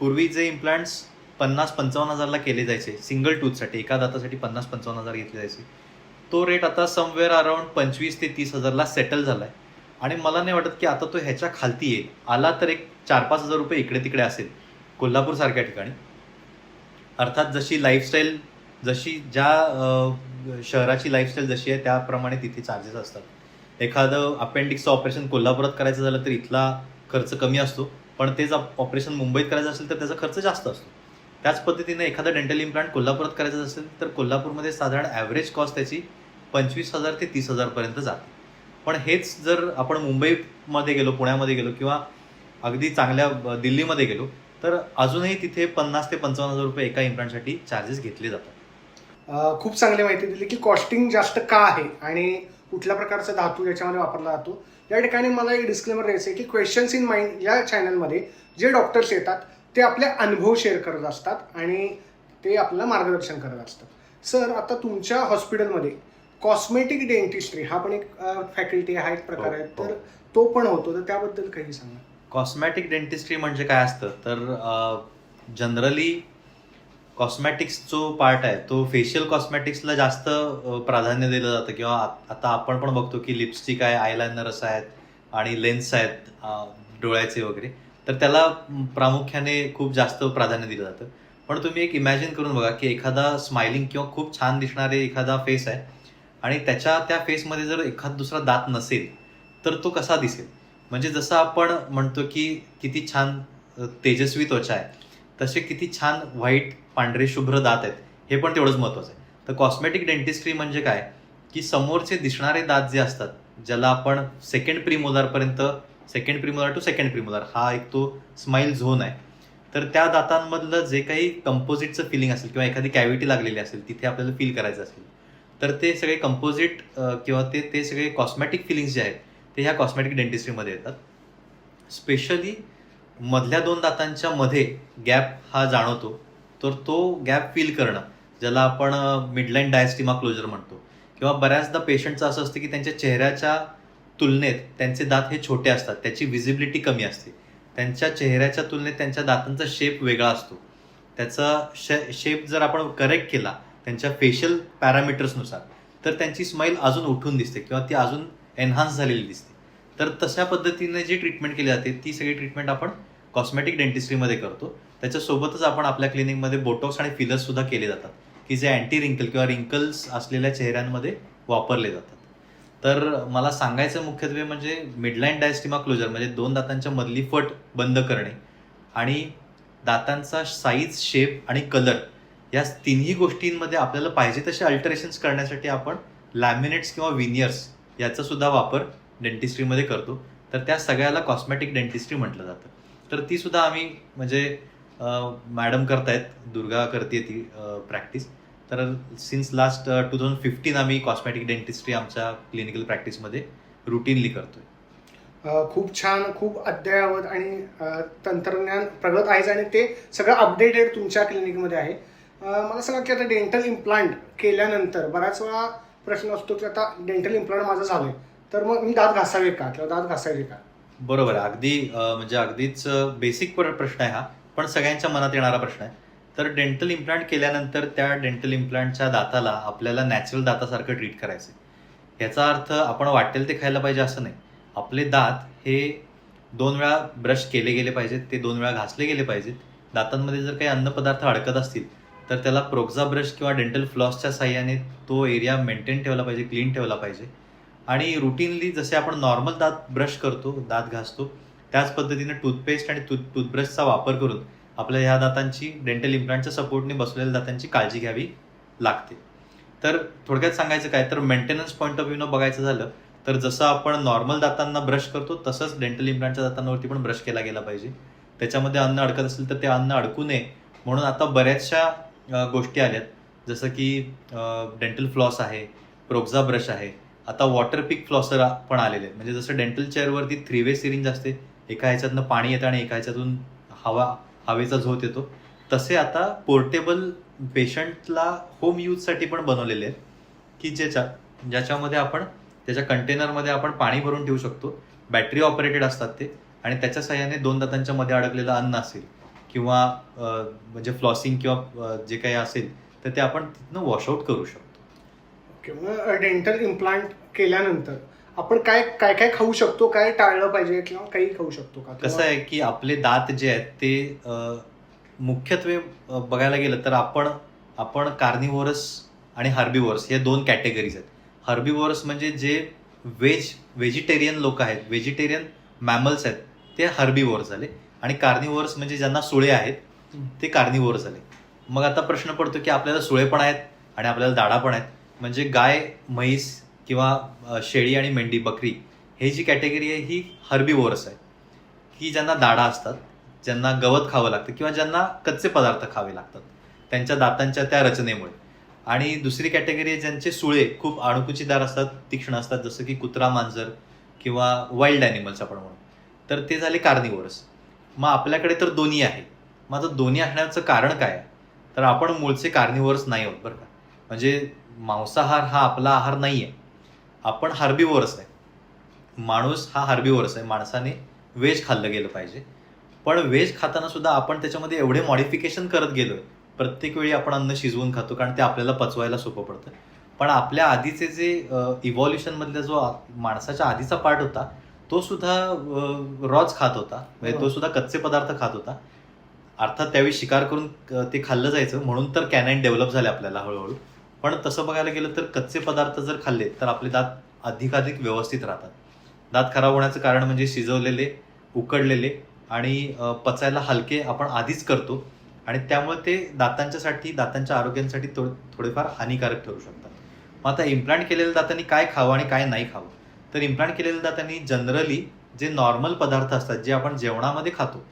पूर्वी जे इम्प्लांट्स 50-55 हजारला केले जायचे सिंगल टूथसाठी, एका दातासाठी 50-55 हजार घेतले जायचे, तो रेट आता समवेअर अराउंड 25 ते 30 हजारला सेटल झाला आहे. आणि मला नाही वाटत की आता तो ह्याच्या खालती येईल. आला तर एक 4-5 हजार रुपये इकडे तिकडे असेल कोल्हापूरसारख्या ठिकाणी. अर्थात जशी लाईफस्टाईल, जशी ज्या शहराची लाईफस्टाईल जशी आहे त्याप्रमाणे तिथे चार्जेस असतात. एखादं अपेंडिक्सचं ऑपरेशन कोल्हापुरात करायचं झालं तर इथला खर्च कमी असतो, पण तेच ऑपरेशन मुंबईत करायचं असेल तर त्याचा खर्च जास्त असतो. त्याच पद्धतीने एखादा डेंटल इम्प्लांट कोल्हापुरात करायचं असेल तर कोल्हापूरमध्ये साधारण ॲव्हरेज कॉस्ट त्याची 25,000 ते 30,000 पर्यंत जाते. पण हेच जर आपण मुंबईमध्ये गेलो, पुण्यामध्ये गेलो किंवा अगदी चांगल्या दिल्लीमध्ये गेलो तर अजूनही तिथे 50 ते 55 हजार रुपये एका इम्प्लांटसाठी चार्जेस घेतले जातात. खूप चांगली माहिती दिली की कॉस्टिंग जास्त का आहे आणि कुठल्या प्रकारचा धातू याच्यामध्ये वापरला जातो. या ठिकाणी मला एक डिस्क्लेमर द्यायचं आहे की क्वेश्चन्स इन माइंड या चॅनलमध्ये जे डॉक्टर्स येतात ते आपले अनुभव शेअर करत असतात आणि ते आपल्याला मार्गदर्शन करत असतात. सर, आता तुमच्या हॉस्पिटलमध्ये कॉस्मेटिक डेंटिस्ट्री हा पण एक फॅकल्टी हा एक प्रकार आहे, तर तो पण होतो, तर त्याबद्दल काही सांगा. कॉस्मॅटिक डेंटिस्ट्री म्हणजे काय असतं तर जनरली कॉस्मॅटिक्स जो पार्ट आहे तो फेशियल कॉस्मॅटिक्सला जास्त प्राधान्य दिलं जातं. किंवा आता आपण पण बघतो की लिपस्टिक आहे, आयलायनर्स आहेत आणि लेन्स आहेत डोळ्याचे वगैरे, तर त्याला प्रामुख्याने खूप जास्त प्राधान्य दिलं जातं. पण तुम्ही एक इमॅजिन करून बघा की एखादा स्माइलिंग किंवा खूप छान दिसणारे एखादा फेस आहे आणि त्या फेसमध्ये जर एखादा दुसरा दात नसेल तर तो कसा दिसेल? म्हणजे जसं आपण म्हणतो की किती छान तेजस्वी त्वचा आहे, तसे किती छान व्हाईट पांढरे शुभ्र दात आहेत हे पण तेवढंच महत्त्वाचं आहे. तर कॉस्मेटिक डेंटिस्ट्री म्हणजे काय की समोरचे दिसणारे दात जे असतात, ज्याला आपण second premolar to second premolar हा एक तो स्माईल झोन आहे, तर त्या दातांमधलं जे काही कंपोजिटचं फिलिंग असेल किंवा एखादी कॅव्हिटी लागलेली असेल तिथे आपल्याला फील करायचं असेल तर ते सगळे कंपोजिट किंवा ते सगळे कॉस्मॅटिक फिलिंग्स जे आहेत ते ह्या कॉस्मॅटिक डेंटिस्ट्रीमध्ये येतात. स्पेशली मधल्या दोन दातांच्या मध्ये गॅप हा जाणवतो, तर तो गॅप फील करणं ज्याला आपण मिडलाईन डायस्टिमा क्लोजर म्हणतो. किंवा बऱ्याचदा पेशंटचं असं असतं की त्यांच्या चेहऱ्याच्या तुलनेत त्यांचे दात हे छोटे असतात, त्याची विजिबिलिटी कमी असते. त्यांच्या चेहऱ्याच्या तुलनेत त्यांच्या दातांचा शेप वेगळा असतो. त्याचा शेप जर आपण करेक्ट केला त्यांच्या फेशियल पॅरामीटर्सनुसार तर त्यांची स्माईल अजून उठून दिसते किंवा ती अजून एनहान्स झालेली दिसते. तर तशा पद्धतीने जी ट्रीटमेंट केली जाते ती सगळी ट्रीटमेंट आपण कॉस्मेटिक डेंटिस्ट्रीमध्ये करतो. त्याच्यासोबतच आपण आपल्या क्लिनिकमध्ये बोटॉक्स आणि फिलर्स सुद्धा केले जातात की जे अँटी रिंकल किंवा रिंकल्स असलेल्या चेहऱ्यांमध्ये वापरले जातात. तर मला सांगायचं मुख्यत्वे म्हणजे मिडलाईन डायस्टिमा क्लोजर म्हणजे 2 दातांच्या मधली फट बंद करणे आणि दातांचा साईज, शेप आणि कलर या तिन्ही गोष्टींमध्ये आपल्याला पाहिजे तसे अल्टरेशन्स करण्यासाठी आपण लॅमिनेट्स किंवा विनियर्स याचा सुद्धा वापर डेंटिस्ट्रीमध्ये करतो. तर त्या सगळ्याला कॉस्मेटिक डेंटिस्ट्री म्हटलं जातं. तर ती सुद्धा आम्ही म्हणजे मॅडम करतायत, दुर्गा करते ती प्रॅक्टिस. तर सिन्स लास्ट 2015 आम्ही कॉस्मेटिक डेंटिस्ट्री आमच्या क्लिनिकल प्रॅक्टिसमध्ये रुटीनली करतोय. खूप छान, खूप अद्ययावत आणि तंत्रज्ञान प्रगत आहेच आणि ते सगळं अपडेटेड तुमच्या क्लिनिकमध्ये आहे. मला सांगा की आता डेंटल इम्प्लांट केल्यानंतर बऱ्याच वेळा प्रश्न असतो की आता डेंटल इम्प्लांट माझं झालंय तर मग मी दात घासावे का किंवा दात घासायचे का? बरोबर आहे. अगदी म्हणजे अगदीच बेसिक प्रश्न आहे हा, पण सगळ्यांच्या मनात येणारा प्रश्न आहे. तर डेंटल इम्प्लांट केल्यानंतर त्या डेंटल इम्प्लांटच्या दाताला आपल्याला नॅचरल दातासारखं ट्रीट करायचं आहे. याचा अर्थ आपण वाटेल ते खायला पाहिजे असं नाही. आपले दात हे 2 वेळा ब्रश केले गेले पाहिजेत, ते 2 वेळा घासले गेले पाहिजेत. दातांमध्ये जर काही अन्नपदार्थ अडकत असतील तर त्याला प्रोक्झा ब्रश किंवा डेंटल फ्लॉसच्या साहाय्याने तो एरिया मेंटेन ठेवला पाहिजे, क्लीन ठेवला पाहिजे. आणि रुटीनली जसे आपण नॉर्मल दात ब्रश करतो, दात घासतो, त्याच पद्धतीने टूथपेस्ट आणि टूथब्रशचा वापर करून आपल्या ह्या दातांची डेंटल इम्प्लांटच्या सपोर्टने बसलेल्या दातांची काळजी घ्यावी लागते. तर थोडक्यात सांगायचं काय तर मेंटेनन्स पॉईंट ऑफ व्ह्यूनं बघायचं झालं तर जसं आपण नॉर्मल दातांना ब्रश करतो तसंच डेंटल इम्प्लांटच्या दातांवरती पण ब्रश केला गेला पाहिजे. त्याच्यामध्ये अन्न अडकत असेल तर ते अन्न अडकू नये म्हणून आता बऱ्याचशा गोष्टी आल्यात, जसं की डेंटल फ्लॉस आहे, प्रोक्झा ब्रश आहे, आता वॉटर पिक फ्लॉसर पण आलेले आहेत. म्हणजे जसं डेंटल चेअरवरती 3-वे सिरिंज असते, एका ह्याच्यातनं पाणी येतं आणि एका ह्याच्यातून हवेचा झोत येतो, तसे आता पोर्टेबल पेशंटला होम यूजसाठी पण बनवलेले आहेत की ज्याच्यामध्ये आपण त्याच्या कंटेनरमध्ये आपण पाणी भरून ठेवू शकतो. बॅटरी ऑपरेटेड असतात ते आणि त्याच्या साहाय्याने 2 दातांच्या मध्ये अडकलेलं अन्न असेल किंवा म्हणजे फ्लॉसिंग किंवा जे काही असेल तर ते आपण तिथनं वॉशआउट करू शकतो. ओके, मग डेंटल इम्प्लांट केल्यानंतर आपण काय काय काय खाऊ शकतो, काय टाळलं पाहिजे किंवा काही खाऊ शकतो का? कसं आहे की आपले दात जे आहेत ते मुख्यत्वे बघायला गेलं तर आपण कार्निव्होरस आणि हर्बिव्होरस हे 2 कॅटेगरीज आहेत. हर्बिव्होरस म्हणजे जे व्हेजिटेरियन लोक आहेत, व्हेजिटेरियन मॅमल्स आहेत ते हर्बिव्होरस झाले आणि कार्निव्होरस म्हणजे ज्यांना सुळे आहेत ते कार्निव्होरस झाले. मग आता प्रश्न पडतो की आपल्याला सुळे पण आहेत आणि आपल्याला दाढा पण आहेत. म्हणजे गाय, म्हैस किंवा शेळी आणि मेंढी, बकरी हे जी कॅटेगरी आहे ही हर्बिव्होरस आहे की ज्यांना दाढा असतात, ज्यांना गवत खावं लागतं किंवा ज्यांना कच्चे पदार्थ खावे लागतात त्यांच्या दातांच्या त्या रचनेमुळे. आणि दुसरी कॅटेगरी आहे ज्यांचे सुळे खूप अणकुचीदार असतात, तीक्ष्ण असतात, जसं की कुत्रा, मांजर किंवा वाईल्ड ॲनिमल्स आपण म्हणू, तर ते झाले कार्निव्होरस. मग आपल्याकडे तर दोन्ही आहे. मग आता दोन्ही असण्याचं कारण काय आहे तर आपण मूळचे कार्निव्होरस नाही आहोत बरं का. म्हणजे मांसाहार हा आपला आहार नाही आहे, आपण हर्बिव्होरस आहे. माणूस हा हर्बिव्होरस आहे, माणसाने व्हेज खाल्लं गेलं पाहिजे. पण व्हेज खाताना सुद्धा आपण त्याच्यामध्ये एवढे मॉडिफिकेशन करत गेलोय, प्रत्येक वेळी आपण अन्न शिजवून खातो कारण ते आपल्याला पचवायला सोपं पडतं. पण आपल्या आधीचे जे इव्हॉल्युशनमधला जो माणसाच्या आधीचा पार्ट होता तो सुद्धा रॉच खात होता, म्हणजे तो सुद्धा कच्चे पदार्थ खात होता. अर्थात त्यावेळी शिकार करून ते खाल्लं जायचं म्हणून तर कॅनाईन डेव्हलप झाले आपल्याला हळूहळू. पण तसं बघायला गेलं तर कच्चे पदार्थ जर खाल्ले तर आपले दात अधिकाधिक व्यवस्थित राहतात. दात खराब होण्याचं कारण म्हणजे शिजवलेले, उकडलेले आणि पचायला हलके आपण आधीच करतो आणि त्यामुळे ते दातांच्या आरोग्यासाठी थोडेफार हानिकारक ठरू शकतात. मग आता इम्प्लांट केलेल्या दातांनी काय खावं आणि काय नाही खावं तर इम्प्लांट केलेल्या दातांनी जनरली जे नॉर्मल पदार्थ असतात जे आपण जेवणामध्ये खातो,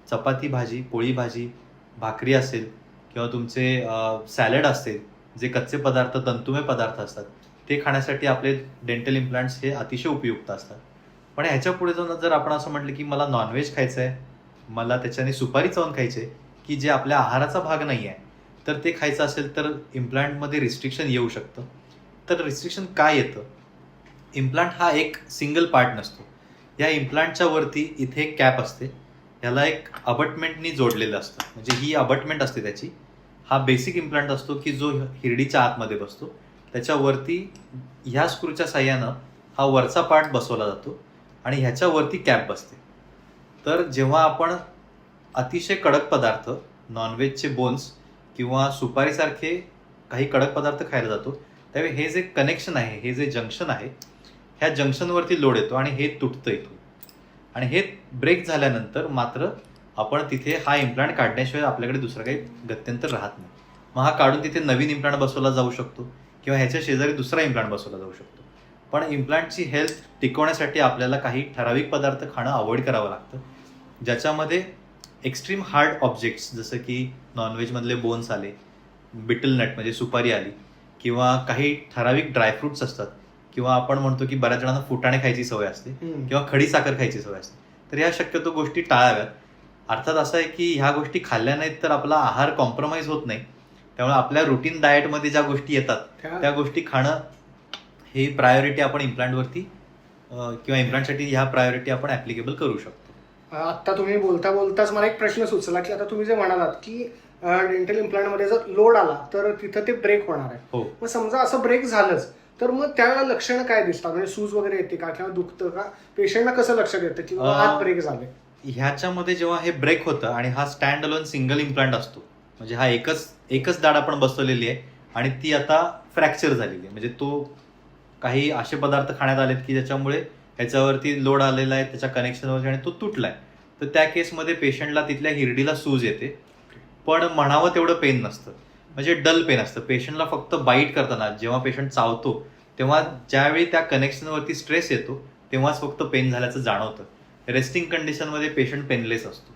चपाती भाजी, पोळी भाजी, भाकरी असेल किंवा तुमचे सॅलड असेल, जे कच्चे पदार्थ, तंतुमय पदार्थ असतात ते खाण्यासाठी आपले डेंटल इम्प्लांट्स हे अतिशय उपयुक्त असतात. पण ह्याच्या पुढे जाऊन जर आपण असं म्हटलं की मला नॉनव्हेज खायचं आहे, मला त्याच्याने सुपारी चावून खायची आहे की जे आपल्या आहाराचा भाग नाही आहे तर ते खायचं असेल तर इम्प्लांटमध्ये रिस्ट्रिक्शन येऊ शकतं. तर रिस्ट्रिक्शन काय येतं, इम्प्लांट हा एक सिंगल पार्ट नसतो. या इम्प्लांटच्या वरती इथे एक कॅप असते, ह्याला एक अबटमेंटनी जोडलेलं असतं. म्हणजे ही अबटमेंट असते त्याची. हा बेसिक इम्प्लांट असतो की जो हिरडीच्या आतमध्ये बसतो. त्याच्यावरती ह्या स्क्रूच्या साह्यानं हा वरचा पार्ट बसवला जातो आणि ह्याच्यावरती कॅप बसते. तर जेव्हा आपण अतिशय कडक पदार्थ, नॉनव्हेजचे बोन्स किंवा सुपारीसारखे काही कडक पदार्थ खायला जातो त्यावेळी हे जे कनेक्शन आहे, हे जे जंक्शन आहे ह्या जंक्शनवरती लोड येतो आणि हे तुटतं इथून. आणि हे ब्रेक झाल्यानंतर मात्र आपण तिथे हा इम्प्लांट काढण्याशिवाय आपल्याकडे दुसरं काही गत्यंतर राहत नाही. मग हा काढून तिथे नवीन इम्प्लांट बसवला जाऊ शकतो किंवा ह्याच्या शेजारी दुसरा इम्प्लांट बसवला जाऊ शकतो. पण इम्प्लांटची हेल्थ टिकवण्यासाठी आपल्याला काही ठराविक पदार्थ खाणं अवॉइड करावं लागतं, ज्याच्यामध्ये एक्स्ट्रीम हार्ड ऑब्जेक्ट्स जसं की नॉनव्हेजमधले बोन्स आले, बिटल नट म्हणजे सुपारी आली, किंवा काही ठराविक ड्रायफ्रुट्स असतात, किंवा आपण म्हणतो की बऱ्याच जणांना फुटाणे खायची सवय असते किंवा खडी साखर खायची सवय असते. तर ह्या शक्यतो गोष्टी टाळाव्यात. अर्थात असं आहे की ह्या गोष्टी खाल्ल्या नाहीत तर आपला आहार कॉम्प्रोमाइज होत नाही. त्यामुळे आपल्या रुटीन डाएटमध्ये ज्या गोष्टी येतात त्या गोष्टी खाणं ही प्रायोरिटी आपण इम्प्लांटवरती किंवा इम्प्लांटसाठी ह्या प्रायोरिटी आपण ऍप्लिकेबल करू शकतो. आता तुम्ही बोलता बोलताच मला एक प्रश्न सुचला की आता तुम्ही जे म्हणालात की डेंटल इम्प्लांटमध्ये जर लोड आला तर तिथं ते ब्रेक होणार आहे. हो. मग समजा असं ब्रेक झालंच तर मग त्यावेळेला लक्षणं काय दिसतात, म्हणजे सूज वगैरे येते का किंवा दुखतं का, पेशंटला कसं लक्षात येतं की हात ब्रेक झाले? ह्याच्यामध्ये जेव्हा हे ब्रेक होतं आणि हा स्टँड अलोन सिंगल इम्प्लांट असतो, म्हणजे हा एकच दाढ आपण बसवलेली आहे आणि ती आता फ्रॅक्चर झालेली आहे, म्हणजे तो काही असे पदार्थ खाण्यात आलेत की ज्याच्यामुळे ह्याच्यावरती लोड आलेला आहे त्याच्या कनेक्शनवरती आणि तो तुटलाय. तर त्या केसमध्ये पेशंटला तिथल्या हिरडीला सूज येते, पण म्हणावं तेवढं पेन नसतं, म्हणजे डल पेन असतं. पेशंटला फक्त बाईट करताना जेव्हा पेशंट चावतो तेव्हा ज्यावेळी त्या कनेक्शनवरती स्ट्रेस येतो तेव्हाच फक्त पेन झाल्याचं जाणवतं. रेस्टिंग कंडिशनमध्ये पेशंट पेनलेस असतो,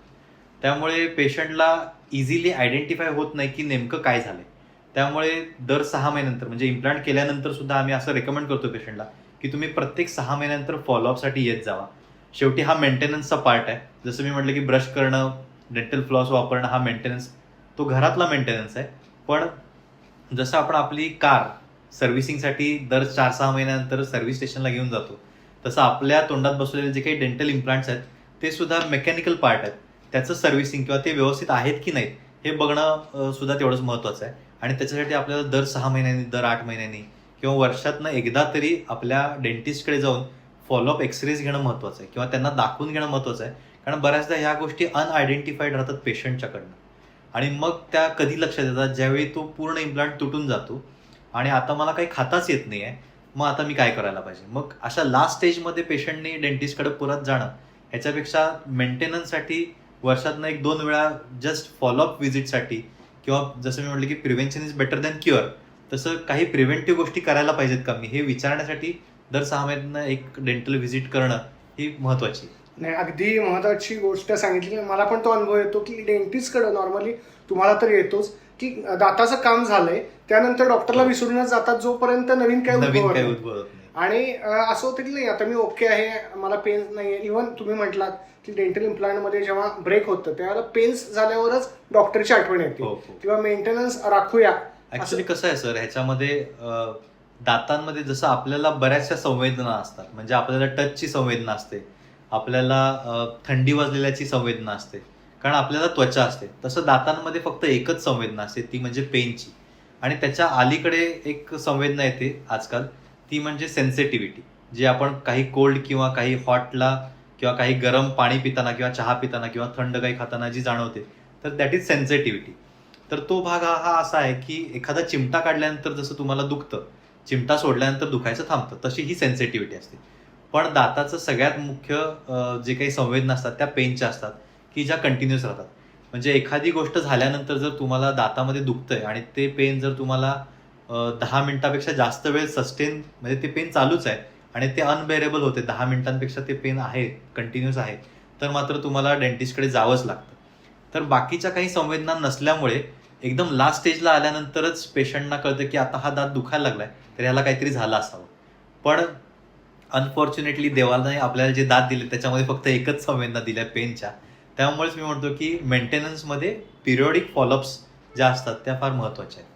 त्यामुळे पेशंटला इझिली आयडेंटिफाय होत नाही की नेमकं काय झालंय. त्यामुळे दर 6 महिन्यानंतर म्हणजे इम्प्लांट केल्यानंतर सुद्धा आम्ही असं रेकमेंड करतो पेशंटला की तुम्ही प्रत्येक 6 महिन्यानंतर फॉलोअपसाठी येत जावा. शेवटी हा मेंटेनन्सचा पार्ट आहे. जसं मी म्हटलं की ब्रश करणं, डेंटल फ्लॉस वापरणं हा मेंटेनन्स, तो घरातला मेंटेनन्स आहे. पण जसं आपण आपली कार सर्व्हिसिंगसाठी दर 4-6 महिन्यानंतर सर्व्हिस स्टेशनला घेऊन जातो, तसं आपल्या तोंडात बसवलेले जे काही डेंटल इम्प्लांट्स आहेत ते सुद्धा मेकॅनिकल पार्ट आहेत. त्याचं सर्व्हिसिंग किंवा ते व्यवस्थित आहेत की नाहीत हे बघणं सुद्धा तेवढंच महत्त्वाचं आहे. आणि त्याच्यासाठी आपल्याला दर 6 महिन्यांनी, दर 8 महिन्यांनी किंवा वर्षातनं एकदा तरी आपल्या डेंटिस्टकडे जाऊन फॉलोअप एक्सरेज घेणं महत्त्वाचं आहे किंवा त्यांना दाखवून घेणं महत्त्वाचं आहे. कारण बऱ्याचदा ह्या गोष्टी अनआयडेंटिफाईड राहतात पेशंटच्याकडनं आणि मग त्या कधी लक्षात येतात ज्यावेळी तो पूर्ण इम्प्लांट तुटून जातो आणि आता मला काही खाताच येत नाही आहे, मग आता मी काय करायला पाहिजे. मग अशा लास्ट स्टेजमध्ये पेशंटनी डेंटिस्टकडे परत जाणं ह्याच्यापेक्षा मेंटेनन्ससाठी वर्षातनं 1-2 वेळा जस्ट फॉलोअप व्हिजिटसाठी किंवा जसं मी म्हटलं की prevention is better than cure, तसं काही प्रिव्हेंटिव्ह गोष्टी करायला पाहिजेत का मी हे विचारण्यासाठी दर 6 महिन्यांना एक डेंटल व्हिजिट करणं ही महत्वाची. नाही, अगदी महत्वाची गोष्ट सांगितली. मला पण तो अनुभव येतो की डेंटिस्टकडे नॉर्मली तुम्हाला तर येतोच की दाताचं काम झालंय त्यानंतर डॉक्टरला विसरूनच जातात जोपर्यंत नवीन काही उद्भवत नाही. आणि असं होतं की नाही आता मी ओके आहे, मला पेन्स नाही आहे. इव्हन तुम्ही म्हटलात की डेंटल इम्प्लांटमध्ये जेव्हा ब्रेक होतं त्यावेळेला पेन्स झाल्यावरच डॉक्टरची आठवण येते किंवा मेंटेनन्स राखूया. ऍक्च्युली कसं आहे सर, ह्याच्यामध्ये दातांमध्ये जसं आपल्याला बऱ्याचशा संवेदना असतात, म्हणजे आपल्याला टचची संवेदना असते, आपल्याला थंडी वाजलेल्याची संवेदना असते, कारण आपल्याला त्वचा असते. तसं दातांमध्ये फक्त एकच संवेदना असते, ती म्हणजे पेनची. आणि त्याच्या अलीकडे एक संवेदना येते आजकाल, ती म्हणजे सेन्सिटिव्हिटी, जी आपण काही कोल्ड किंवा काही हॉटला किंवा काही गरम पाणी पिताना किंवा चहा पिताना किंवा थंड काही खाताना जी जाणवते, तर दॅट इज सेन्सिटिव्हिटी. तर तो भाग हा असा आहे की एखादा चिमटा काढल्यानंतर जसं तुम्हाला दुखतं, चिमटा सोडल्यानंतर दुखायचं थांबतं, तशी ही सेन्सिटिव्हिटी असते. पण दाताचं सगळ्यात मुख्य जे काही संवेदना असतात त्या पेनच्या असतात की ज्या कंटिन्युअस राहतात. म्हणजे एखादी गोष्ट झाल्यानंतर जर तुम्हाला दातामध्ये दुखतंय आणि ते पेन जर तुम्हाला 10 मिनिटापेक्षा जास्त वेळ सस्टेन, म्हणजे ते पेन चालूच आहे आणि ते अनबेरेबल होते, 10 मिनिटांपेक्षा ते पेन आहे, कंटिन्युअस आहे, तर मात्र तुम्हाला डेंटिस्टकडे जावंच लागतं. तर बाकीच्या काही संवेदना नसल्यामुळे एकदम लास्ट स्टेजला आल्यानंतरच पेशंटना कळतं की आता हा दात दुखायला लागलाय तर ह्याला काहीतरी झालं असावं. पण अनफॉर्च्युनेटली देवाने आपल्याला जे दात दिले त्याच्यामध्ये फक्त एकच संवेदना दिल्या पेनच्या. त्यामुळेच मी म्हणतो की मेंटेनन्समध्ये पिरियडिक फॉलोअप्स ज्या असतात त्या फार महत्त्वाच्या आहेत.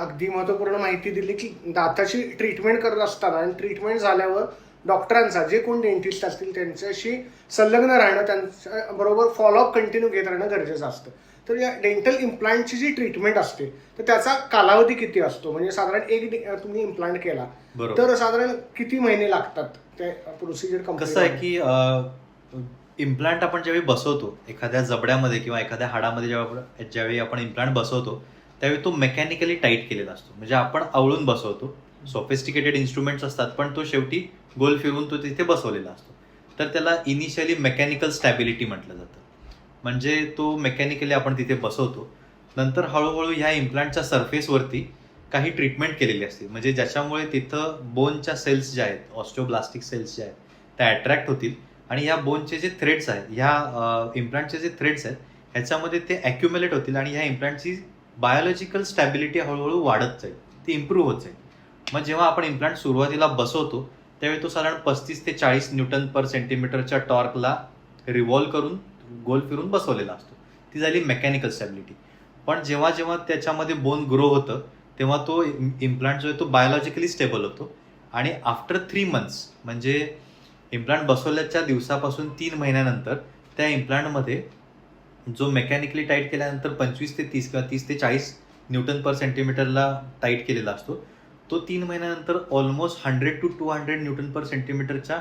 अगदी महत्त्वपूर्ण माहिती दिली की दाताची ट्रीटमेंट करत असताना आणि ट्रीटमेंट झाल्यावर डॉक्टरांचा, जे कोण डेंटिस्ट असतील त्यांच्याशी संलग्न राहणं, त्यांच्या बरोबर फॉलोअप कंटिन्यू घेत राहणं गरजेचं असतं. तर या डेंटल इम्प्लांटची जी ट्रीटमेंट असते तर त्याचा कालावधी किती असतो, म्हणजे साधारण तुम्ही इम्प्लांट केला तर साधारण किती महिने लागतात ते प्रोसिजर कंप्लीट? कसं आहे की इम्प्लांट आपण ज्यावेळी बसवतो एखाद्या जबड्यामध्ये किंवा एखाद्या हाडामध्ये ज्यावेळी आपण इम्प्लांट बसवतो त्यावेळी तो मेकॅनिकली टाईट केलेला असतो, म्हणजे आपण आवळून बसवतो सोफिस्टिकेटेड इन्स्ट्रुमेंट्स असतात, पण तो शेवटी गोल फिरून तो तिथे बसवलेला असतो. तर त्याला इनिशियली मेकॅनिकल स्टॅबिलिटी म्हटलं जातं. म्हणजे तो मेकॅनिकली आपण तिथे बसवतो. नंतर हळूहळू ह्या इम्प्लांटच्या सरफेसवरती काही ट्रीटमेंट केलेली असते, म्हणजे ज्याच्यामुळे तिथं बोनच्या सेल्स ज्या आहेत, ऑस्टिओब्लास्टिक सेल्स ज्या आहेत, त्या अट्रॅक्ट होतील आणि ह्या बोनचे जे थ्रेड्स आहेत, ह्या इम्प्लांटचे जे थ्रेड्स आहेत ह्याच्यामध्ये ते ॲक्युम्युलेट होतील आणि ह्या इम्प्लांटची बायोलॉजिकल स्टॅबिलिटी हळूहळू वाढत जाईल, ती इम्प्रूव्ह होत जाईल. मग जेव्हा आपण इम्प्लांट सुरुवातीला बसवतो त्यावेळी तो साधारण 35 ते 40 न्यूटन पर सेंटीमीटरच्या टॉर्कला रिव्हॉल्व करून गोल फिरून बसवलेला असतो. ती झाली मेकॅनिकल स्टॅबिलिटी. पण जेव्हा जेव्हा त्याच्यामध्ये बोन ग्रो होतं तेव्हा तो इम्प्लांट जो आहे तो बायोलॉजिकली स्टेबल होतो आणि आफ्टर 3 मंथ्स, म्हणजे इम्प्लांट बसवल्याच्या दिवसापासून 3 महिन्यानंतर त्या इम्प्लांटमध्ये जो मेकॅनिकली टाईट केल्यानंतर 25 ते 30 किंवा 30 ते 40 न्यूटन पर सेंटीमीटरला टाईट केलेला असतो, तो 3 महिन्यानंतर ऑलमोस्ट 100 to 200 न्यूटन पर सेंटीमीटरच्या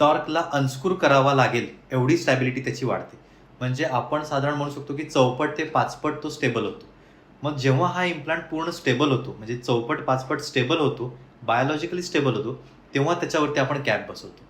टॉर्कला अनस्क्रू करावा लागेल एवढी स्टॅबिलिटी त्याची वाढते. म्हणजे आपण साधारण म्हणू शकतो की 4 ते 5 तो स्टेबल होतो. मग जेव्हा हा इम्प्लांट पूर्ण स्टेबल होतो, म्हणजे 4-5 स्टेबल होतो, बायोलॉजिकली स्टेबल होतो, तेव्हा त्याच्यावरती आपण कॅप बसवतो.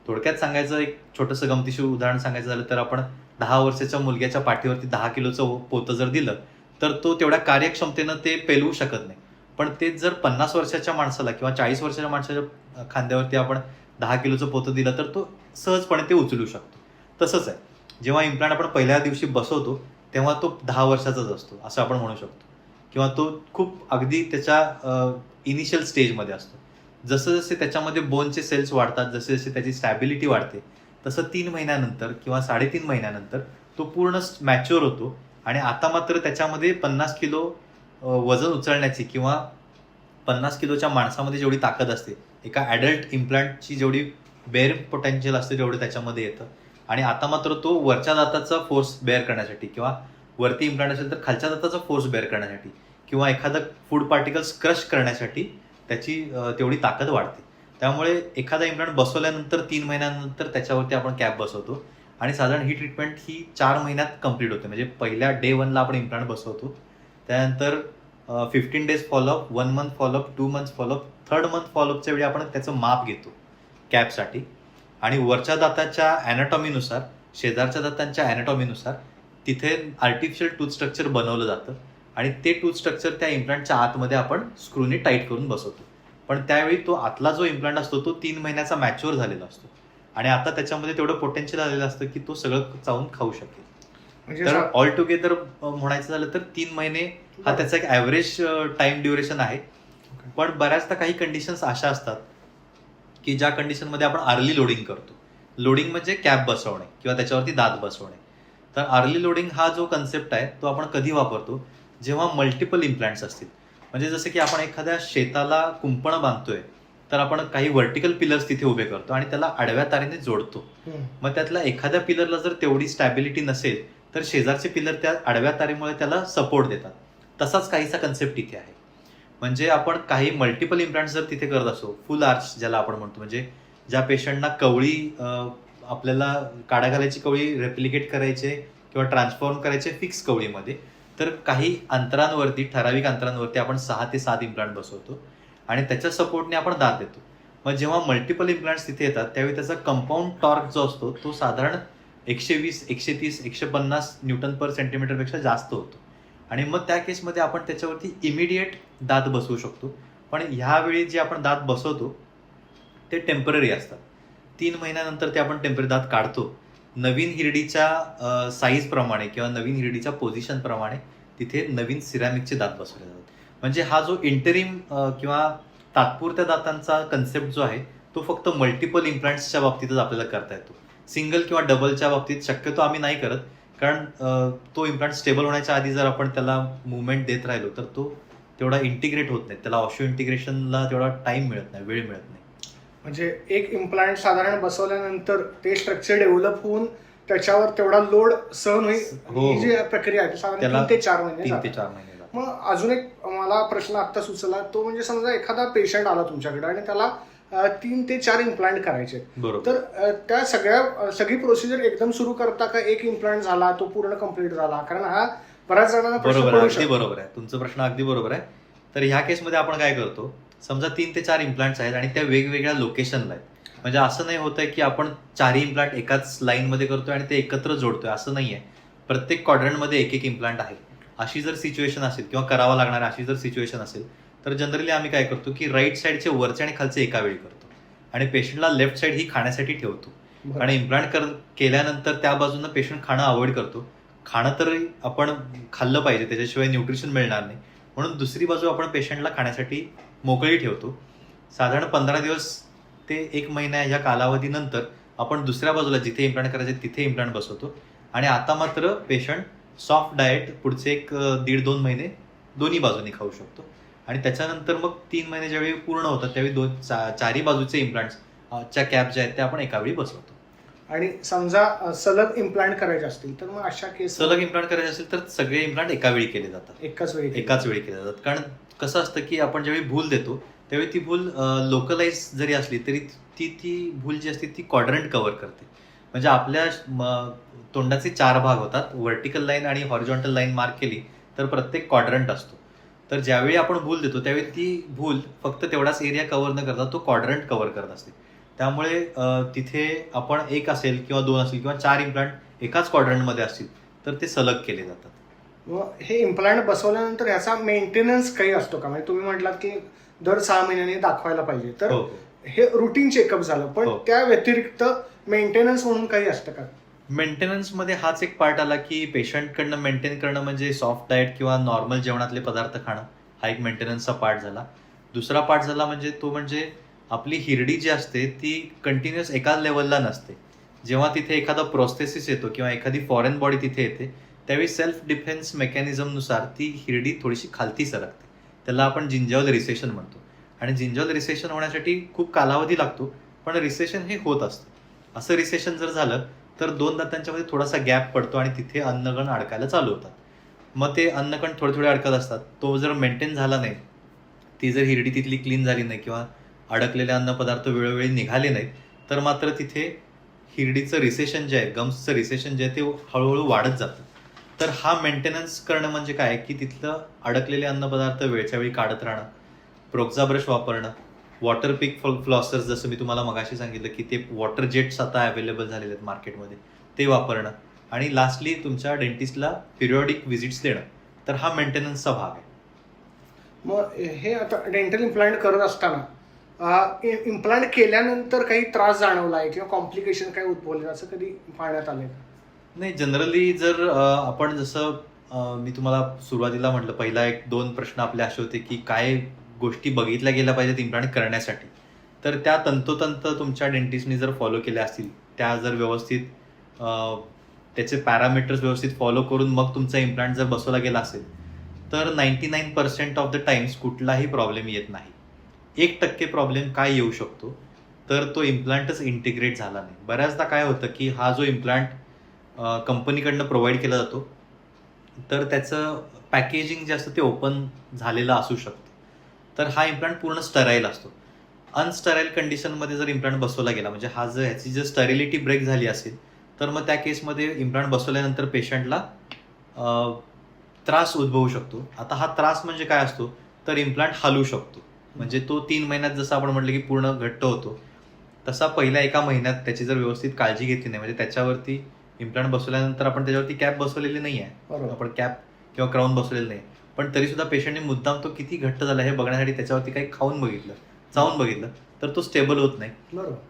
थोडक्यात सांगायचं, एक छोटंसं गमतीशीर उदाहरण सांगायचं झालं तर आपण 10 वर्षाच्या मुलग्याच्या पाठीवरती 10 किलोचं पोतं जर दिलं तर तो तेवढ्या कार्यक्षमतेनं ते पेलवू शकत नाही. पण तेच जर 50 वर्षाच्या माणसाला किंवा 40 वर्षाच्या माणसाच्या खांद्यावरती आपण 10 किलोचं पोतं दिलं तर तो सहजपणे ते उचलू शकतो. तसंच आहे, जेव्हा इम्प्लांट आपण पहिल्या दिवशी बसवतो तेव्हा तो 10 वर्षाचाच असतो असं आपण म्हणू शकतो, किंवा तो खूप अगदी त्याच्या इनिशियल स्टेजमध्ये असतो. जसं जसे त्याच्यामध्ये बोनचे सेल्स वाढतात, जसे जसे त्याची स्टॅबिलिटी वाढते, तसं 3 महिन्यानंतर किंवा 3.5 महिन्यानंतर तो पूर्ण मॅच्युअर होतो आणि आता मात्र त्याच्यामध्ये 50 किलो वजन उचलण्याची किंवा 50 किलोच्या माणसामध्ये जेवढी ताकद असते, एका ॲडल्ट इम्प्लांटची जेवढी बेअर पोटेन्शियल असते तेवढं त्याच्यामध्ये येतं. आणि आता मात्र तो वरच्या दाताचा फोर्स बेअर करण्यासाठी किंवा वरती इम्प्लांट असेल तर खालच्या दाताचा फोर्स बेअर करण्यासाठी किंवा एखादं फूड पार्टिकल्स क्रश करण्यासाठी त्याची तेवढी ताकद वाढते. त्यामुळे एखादा इम्प्लांट बसवल्यानंतर 3 महिन्यानंतर त्याच्यावरती आपण कॅप बसवतो आणि साधारण ही ट्रीटमेंट ही 4 महिन्यात कम्प्लीट होते. म्हणजे पहिल्या डे 1ला आपण इम्प्लांट बसवतो, त्यानंतर 15 days follow up, 1 month follow up, 2 month follow up, 3rd month फॉलोअपच्या वेळी आपण त्याचं माप घेतो कॅपसाठी आणि वरच्या दाताच्या ॲनाटॉमीनुसार, शेजारच्या दातांच्या ॲनाटॉमीनुसार तिथे आर्टिफिशियल टूथ स्ट्रक्चर बनवलं जातं आणि ते टूथ स्ट्रक्चर त्या इम्प्लांटच्या आतमध्ये आपण स्क्रूने टाईट करून बसवतो. पण त्यावेळी तो आतला जो इम्प्लांट असतो तो 3 महिन्याचा मॅच्युअर झालेला असतो आणि आता त्याच्यामध्ये तेवढं पोटेन्शियल आलेलं असतं की तो सगळं चावून खाऊ शकेल. तर ऑल टुगेदर म्हणायचं झालं तर 3 महिने हा त्याचा एक ॲव्हरेज टाइम ड्युरेशन आहे. पण बऱ्याचदा काही कंडिशन्स अशा असतात की ज्या कंडिशनमध्ये आपण अर्ली लोडिंग करतो. लोडिंग म्हणजे कॅप बसवणे किंवा त्याच्यावरती दात बसवणे. तर अर्ली लोडिंग हा जो कन्सेप्ट आहे तो आपण कधी वापरतो, जेव्हा मल्टिपल इम्प्लांट्स असतील. म्हणजे जसं की आपण एखाद्या शेताला कुंपणं बांधतोय तर आपण काही व्हर्टिकल पिलर्स तिथे उभे करतो आणि त्याला आडव्या तारेने जोडतो. मग त्यातल्या एखाद्या पिलरला जर तेवढी स्टॅबिलिटी नसेल तर शेजारचे पिलर त्या आडव्या तारेमुळे त्याला सपोर्ट देतात. तसाच काहीसा कन्सेप्ट इथे आहे. म्हणजे आपण काही मल्टिपल इम्प्लांट्स जर तिथे करत असो, फुल आर्च ज्याला आपण म्हणतो, म्हणजे ज्या पेशंटना कवळी आपल्याला काड्या घालायची कवळी रेप्लिकेट करायचे किंवा ट्रान्सफॉर्म करायचे फिक्स कवळीमध्ये, तर काही अंतरांवरती, ठराविक अंतरांवरती आपण 6 ते 7 इम्प्लांट बसवतो आणि त्याच्या सपोर्टने आपण दात देतो. मग जेव्हा मल्टिपल इम्प्लांट्स तिथे येतात त्यावेळी त्याचा कंपाऊंड टॉर्क जो असतो तो साधारण 120, 130, 150 न्यूटन पर सेंटीमीटरपेक्षा जास्त होतो आणि मग त्या केसमध्ये आपण त्याच्यावरती इमिडिएट दात बसवू शकतो. पण ह्यावेळी जे आपण दात बसवतो ते टेम्पररी असतात. 3 महिन्यानंतर ते आपण टेम्पररी दात काढतो. नवीन हिरडीच्या साईजप्रमाणे किंवा नवीन हिरडीच्या पोझिशनप्रमाणे तिथे नवीन सिरॅमिकचे दात बसवले जातात. म्हणजे हा जो इंटरिम किंवा तात्पुरत्या दातांचा कन्सेप्ट जो आहे तो फक्त मल्टिपल इम्प्लांट्सच्या बाबतीतच आपल्याला करता येतो. सिंगल किंवा डबलच्या बाबतीत शक्यतो आम्ही नाही करत, कारण तो इम्प्लांट स्टेबल होण्याच्या आधी जर आपण त्याला मुवमेंट देत राहिलो तर तो तेवढा इंटिग्रेट होत नाही, त्याला ऑशिओ इंटिग्रेशनला तेवढा टाइम मिळत नाही, वेळ मिळत नाही. म्हणजे एक इम्प्लांट साधारण बसवल्यानंतर ते स्ट्रक्चर डेव्हलप होऊन त्याच्यावर तेवढा लोड सहन होईल, ही जी प्रक्रिया आहे साधारण 3 ते 4 महिने. 3 ते 4 महिने. मग अजून एक मला प्रश्न आत्ता सुचला, तो म्हणजे समजा एखादा पेशंट आला तुमच्याकडे आणि त्याला 3 ते 4 इम्प्लांट करायचे, तर त्या सगळी प्रोसिजर एकदम सुरू करता का एक इम्प्लांट झाला तो पूर्ण कम्प्लीट झाला? कारण हा बऱ्याच जणांना प्रश्न पडू शकतो. बरोबर आहे, तुमचा प्रश्न अगदी बरोबर आहे. तर ह्या केसमध्ये आपण काय करतो, समजा 3 ते 4 इम्प्लांट्स आहेत आणि त्या वेगवेगळ्या लोकेशनला आहेत. म्हणजे असं नाही होत आहे की आपण 4ही इम्प्लांट एकाच लाईनमध्ये करतोय आणि ते एकत्र जोडतोय, असं नाही आहे. प्रत्येक क्वाड्रंटमध्ये एक एक इम्प्लांट आहे. अशी जर सिच्युएशन असेल किंवा करावा लागणार अशी जर सिच्युएशन असेल तर जनरली आम्ही काय करतो की राईट साईडचे वरचे आणि खालचे एका वेळी करतो आणि पेशंटला लेफ्ट साईड ही खाण्यासाठी ठेवतो. बरं. आणि इम्प्लांट केल्यानंतर त्या बाजूनं पेशंट खाणं अवॉइड करतो. खाणं तर आपण खाल्लं पाहिजे, त्याच्याशिवाय न्यूट्रिशन मिळणार नाही. म्हणून दुसरी बाजू आपण पेशंटला खाण्यासाठी मोकळी ठेवतो. साधारण 15 दिवस ते 1 महिना ह्या कालावधीनंतर आपण दुसऱ्या बाजूला जिथे इम्प्लांट करायचे तिथे इम्प्लांट बसवतो. आणि आता मात्र पेशंट सॉफ्ट डाएट पुढचे 1-1.5-2 महिने दोन्ही बाजूनी खाऊ शकतो. आणि त्याच्यानंतर मग 3 महिने ज्यावेळी पूर्ण होतात त्यावेळी चारही बाजूचे इम्प्लांट्स च्या कॅप ज्या आहेत त्या आपण एका वेळी बसवतो. आणि समजा सलग इम्प्लांट करायचे असतील तर मग अशा केस सलग इम्प्लांट करायचे असेल तर सगळे इम्प्लांट एका वेळी केले जातात. एकाच वेळी केले जातात. कारण कसं असतं की आपण ज्यावेळी भूल देतो त्यावेळी ती भूल लोकलाइज जरी असली तरी ती भूल जी असते ती क्वाड्रंट कव्हर करते. म्हणजे आपल्या तोंडाचे 4 भाग होतात. व्हर्टिकल लाईन आणि हॉरिझॉन्टल लाईन मार्क केली तर प्रत्येक क्वाड्रंट असतो. तर ज्यावेळी आपण भूल देतो त्यावेळी ती भूल फक्त तेवढाच एरिया कव्हर न करता तो क्वाड्रंट कव्हर करत असते. त्यामुळे तिथे आपण 1 असेल किंवा 2 असेल किंवा 4 इम्प्लांट एकाच क्वाड्रंटमध्ये असतील तर ते सलग केले जातात. मग हे इम्प्लांट बसवल्यानंतर ह्याचा मेंटेनन्स काही असतो का? म्हणजे तुम्ही म्हटलात की दर 6 महिन्यांनी दाखवायला पाहिजे, तर हो. हे रुटीन चेकअप झालं, पण हो. त्या व्यतिरिक्त मेंटेनन्स म्हणून काही असतं का? मेंटेनन्समध्ये हाच एक पार्ट आला की पेशंटकडनं मेंटेन करणं म्हणजे सॉफ्ट डाएट किंवा नॉर्मल जेवणातले पदार्थ खाणं, हा एक मेंटेनन्सचा पार्ट झाला. दुसरा पार्ट झाला म्हणजे आपली हिरडी जी असते ती कंटिन्युअस एकाच लेवलला नसते. जेव्हा तिथे एखादा प्रोस्थेसिस येतो किंवा एखादी फॉरेन बॉडी तिथे येते त्यावेळी सेल्फ डिफेन्स मेकॅनिझमनुसार ती हिरडी थोडीशी खालती सरकते. त्याला आपण जिंजॉल रिसेशन म्हणतो. आणि जिंजॉल रिसेशन होण्यासाठी खूप कालावधी लागतो, पण रिसेशन हे होत असतं. असं रिसेशन जर झालं तर 2 दातांच्या मध्ये थोडासा गॅप पडतो आणि तिथे अन्नकण अडकायला चालू होतात. मग ते अन्नकण थोडे थोडे अडकत असतात. तो जर मेंटेन झाला नाही, ती जर हिरडी तिथली क्लीन झाली नाही किंवा अडकलेले अन्नपदार्थ वेळोवेळी निघाले नाहीत तर मात्र तिथे हिरडीचं रिसेशन जे आहे, गम्सचं रिसेशन जे आहे ते हळूहळू वाढत जातं. तर हा मेंटेनन्स करणं म्हणजे काय की तिथलं अडकलेले अन्नपदार्थ वेळच्या वेळी काढत राहणं, प्रोक्झा ब्रश वापरणं, वॉटर पिक फ्लॉसर्स जसं मी तुम्हाला मगाशी सांगितलं की ते वॉटर जेट्स आता अवेलेबल झालेले आहेत मार्केटमध्ये, ते वापरणं, आणि लास्टली तुमच्या डेंटिस्टला पिरियॉडिक व्हिजिट्स देणं. तर हा मेंटेनन्सचा भाग आहे. मग हे आता डेंटल इम्प्लांट करत असताना इम्प्लांट केल्यानंतर काही त्रास जाणवलाय किंवा कॉम्प्लिकेशन काही उद्भवले असं कधी पाहण्यात आलंय का? नाही, जनरली जर आपण जसं मी तुम्हाला सुरुवातीला म्हटलं, पहिला 1-2 प्रश्न आपले असे होते की काय गोष्टी बघितल्या गेल्या पाहिजेत इम्प्लांट करण्यासाठी, तर त्या तंतोतंत तुमच्या डेंटिस्टनी जर फॉलो केल्या असतील, त्या जर व्यवस्थित त्याचे पॅरामीटर्स व्यवस्थित फॉलो करून मग तुमचा इम्प्लांट जर बसवला गेला असेल तर 99% ऑफ द टाइम्स कुठलाही प्रॉब्लेम येत नाही. 1% प्रॉब्लेम काय येऊ शकतो तर तो इम्प्लांटच इंटिग्रेट झाला नाही. बऱ्याचदा काय होतं की हा जो इम्प्लांट कंपनीकडनं प्रोव्हाइड केला जातो तर त्याचं पॅकेजिंग जे असतं ते ओपन झालेलं असू शकतं. तर हा इम्प्लांट पूर्ण स्टराईल असतो. अनस्टराईल कंडिशनमध्ये जर इम्प्लांट बसवला गेला, म्हणजे ह्याची जर स्टरिलिटी ब्रेक झाली असेल तर मग त्या केसमध्ये इम्प्लांट बसवल्यानंतर पेशंटला त्रास उद्भवू शकतो. आता हा त्रास म्हणजे काय असतो तर इम्प्लांट हलू शकतो. म्हणजे तो 3 महिन्यात जसं आपण म्हटलं की पूर्ण घट्ट होतो, तसा पहिल्या 1 महिन्यात त्याची जर व्यवस्थित काळजी घेतली नाही, म्हणजे त्याच्यावरती इम्प्लांट बसवल्यानंतर आपण त्याच्यावरती कॅप बसवलेली नाही आहे, आपण कॅप किंवा क्राऊन बसवलेलं नाही, पण तरी सुद्धा पेशंटने मुद्दाम तो किती घट्ट झाला हे बघण्यासाठी त्याच्यावरती काही खाऊन बघितलं, चावून बघितलं, तर तो स्टेबल होत नाही.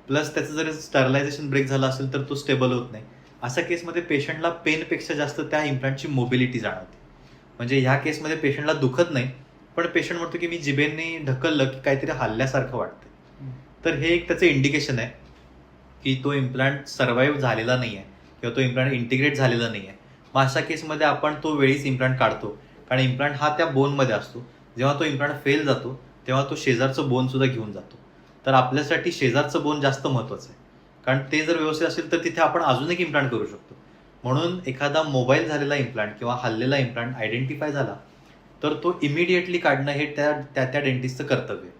प्लस त्याचं जर स्टरलायझेशन ब्रेक झालं असेल तर तो स्टेबल होत नाही. अशा केसमध्ये पेशंटला पेनपेक्षा जास्त त्या इम्प्लांटची मोबिलिटी जाणवते. म्हणजे ह्या केसमध्ये पेशंटला दुखत नाही, पण पेशंट म्हणतो की मी जिभेने ढकललं की काहीतरी हल्ल्यासारखं वाटतं. तर हे एक त्याचं इंडिकेशन आहे की तो इम्प्लांट सर्व्हाइव्ह झालेला नाही आहे किंवा तो इम्प्लांट इंटिग्रेट झालेला नाही आहे. मग अशा केसमध्ये आपण तो वेळीच इम्प्लांट काढतो, कारण इम्प्लांट हा त्या बोनमध्ये असतो. जेव्हा तो इम्प्लांट फेल जातो तेव्हा तो शेजारचं बोन सुद्धा घेऊन जातो. तर आपल्यासाठी शेजारचं बोन जास्त महत्वाचं आहे, कारण ते जर व्यवस्थित असेल तर तिथे आपण अजून एक इम्प्लांट करू शकतो. म्हणून एखादा मोबाईल झालेला इम्प्लांट किंवा हल्लेला इम्प्लांट आयडेंटिफाय झाला तर तो इमिडिएटली काढणं हे त्या डेंटिस्टचं कर्तव्य आहे.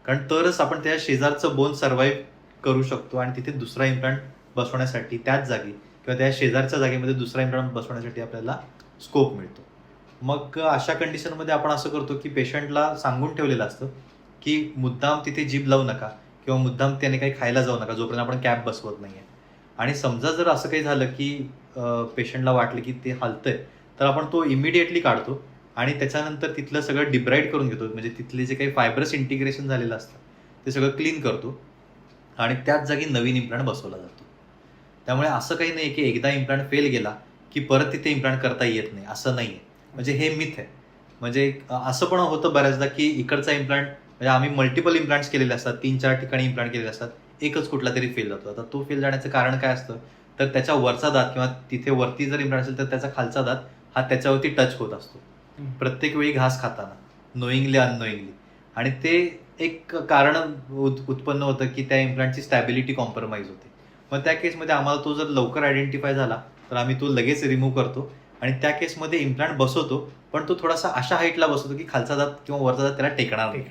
कारण तरच आपण त्या शेजारचं बोन सर्व्हाइव्ह करू शकतो आणि तिथे दुसरा इम्प्लांट बसवण्यासाठी त्याच जागी किंवा त्या शेजारच्या जागेमध्ये दुसरा इम्प्लांट बसवण्यासाठी आपल्याला स्कोप मिळतो. मग अशा कंडिशनमध्ये आपण असं करतो की पेशंटला सांगून ठेवलेलं असतं की मुद्दाम तिथे जीभ लावू नका किंवा मुद्दाम त्याने काही खायला जाऊ नका जोपर्यंत आपण कॅप बसवत नाहीये. आणि समजा जर असं काही झालं की पेशंटला वाटलं की ते हलतंय तर आपण तो इमिडिएटली काढतो आणि त्याच्यानंतर तिथलं सगळं डिब्राईड करून घेतो. म्हणजे तिथले जे काही फायब्रस इंटिग्रेशन झालेलं असतं ते सगळं क्लीन करतो आणि त्याच जागी नवीन इम्प्लांट बसवला जातो. त्यामुळे असं काही नाही की एकदा इम्प्लांट फेल गेला की परत तिथे इम्प्लांट करता येत नाही, असं नाहीये. म्हणजे हे मिथ आहे. म्हणजे असं पण होतं बऱ्याचदा की इकडचा इम्प्लांट म्हणजे आम्ही मल्टिपल इम्प्लांट्स केलेले असतात, 3-4 ठिकाणी इम्प्लांट केलेले असतात, एकच कुठला तरी फेल जातो. आता तो फेल जाण्याचं कारण काय असतं तर त्याच्या वरचा दात किंवा तिथे वरती जर इम्प्लांट असेल तर त्याचा खालचा दात हा त्याच्यावरती टच होत असतो प्रत्येक वेळी घास खाताना, नोईंगली अननोईंगली. आणि ते एक कारण उत्पन्न होतं की त्या इम्प्लांटची स्टॅबिलिटी कॉम्प्रोमाइज होते. मग त्या केसमध्ये आम्हाला तो जर लवकर आयडेंटिफाय झाला तर आम्ही तो लगेच रिमूव्ह करतो आणि त्या केसमध्ये इम्प्लांट बसवतो, पण तो थोडासा अशा हाईटला बसवतो की खालचा दात किंवा वरचा दात त्याला टेकणार नाही.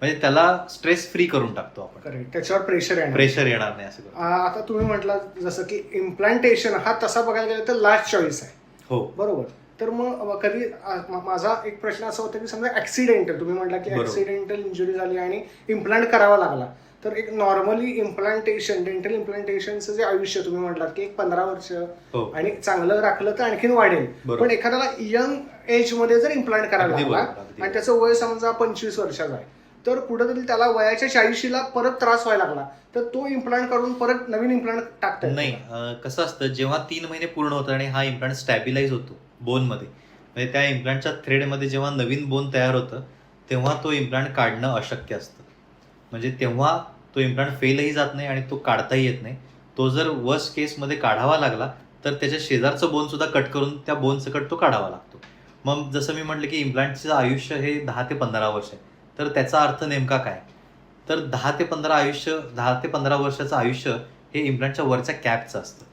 म्हणजे त्याला स्ट्रेस फ्री करून टाकतो आपण. करेक्ट, त्याच्यावर प्रेशर येणार नाही असं. आता तुम्ही म्हटलं जसं की इम्प्लांटेशन हा तसा बघायला गेलं तर लास्ट चॉईस आहे. हो बरोबर. तर मग कधी माझा एक प्रश्न असा होता की समजा ऍक्सिडेंटल, तुम्ही म्हटला की ऍक्सिडेंटल इंजुरी झाली आणि इम्प्लांट करावा लागला, तर एक नॉर्मली इम्प्लांटेशन, डेंटल इम्प्लांटेशनचं जे आयुष्य तुम्ही म्हटलात की एक 15 वर्ष आणि चांगलं राखलं तर आणखीन वाढेल. पण एखाद्याला यंग एज मध्ये जर इम्प्लांट करायला लागला आणि त्याचं वय समजा 25 वर्षाचं आहे तर कुठेतरी त्याला वयाच्या 40ला परत त्रास व्हायला लागला तर तो इम्प्लांट करून परत नवीन इम्प्लांट टाकता नाही. कसं असतं, जेव्हा 3 महिने पूर्ण होतात आणि हा इम्प्लांट स्टॅबिलाइज होतो बोनमध्ये, म्हणजे त्या इम्प्लांटच्या थ्रेडमध्ये जेव्हा नवीन बोन तयार होतं तेव्हा तो इम्प्लांट काढणं अशक्य असतं. म्हणजे तेव्हा तो इम्प्लांट फेलही जात नाही आणि तो काढताही येत नाही. तो जर वर्स्ट केसमध्ये काढावा लागला तर त्याच्या शेजारचं बोन सुद्धा कट करून त्या बोन सकट तो काढावा लागतो. मग जसं मी म्हटलं की इम्प्लांटचं आयुष्य हे 10 ते 15 वर्ष आहे, तर त्याचा अर्थ नेमका काय, तर 10 ते 15 वर्षाचं आयुष्य हे इम्प्लांटच्या वरच्या कॅपचं असतं.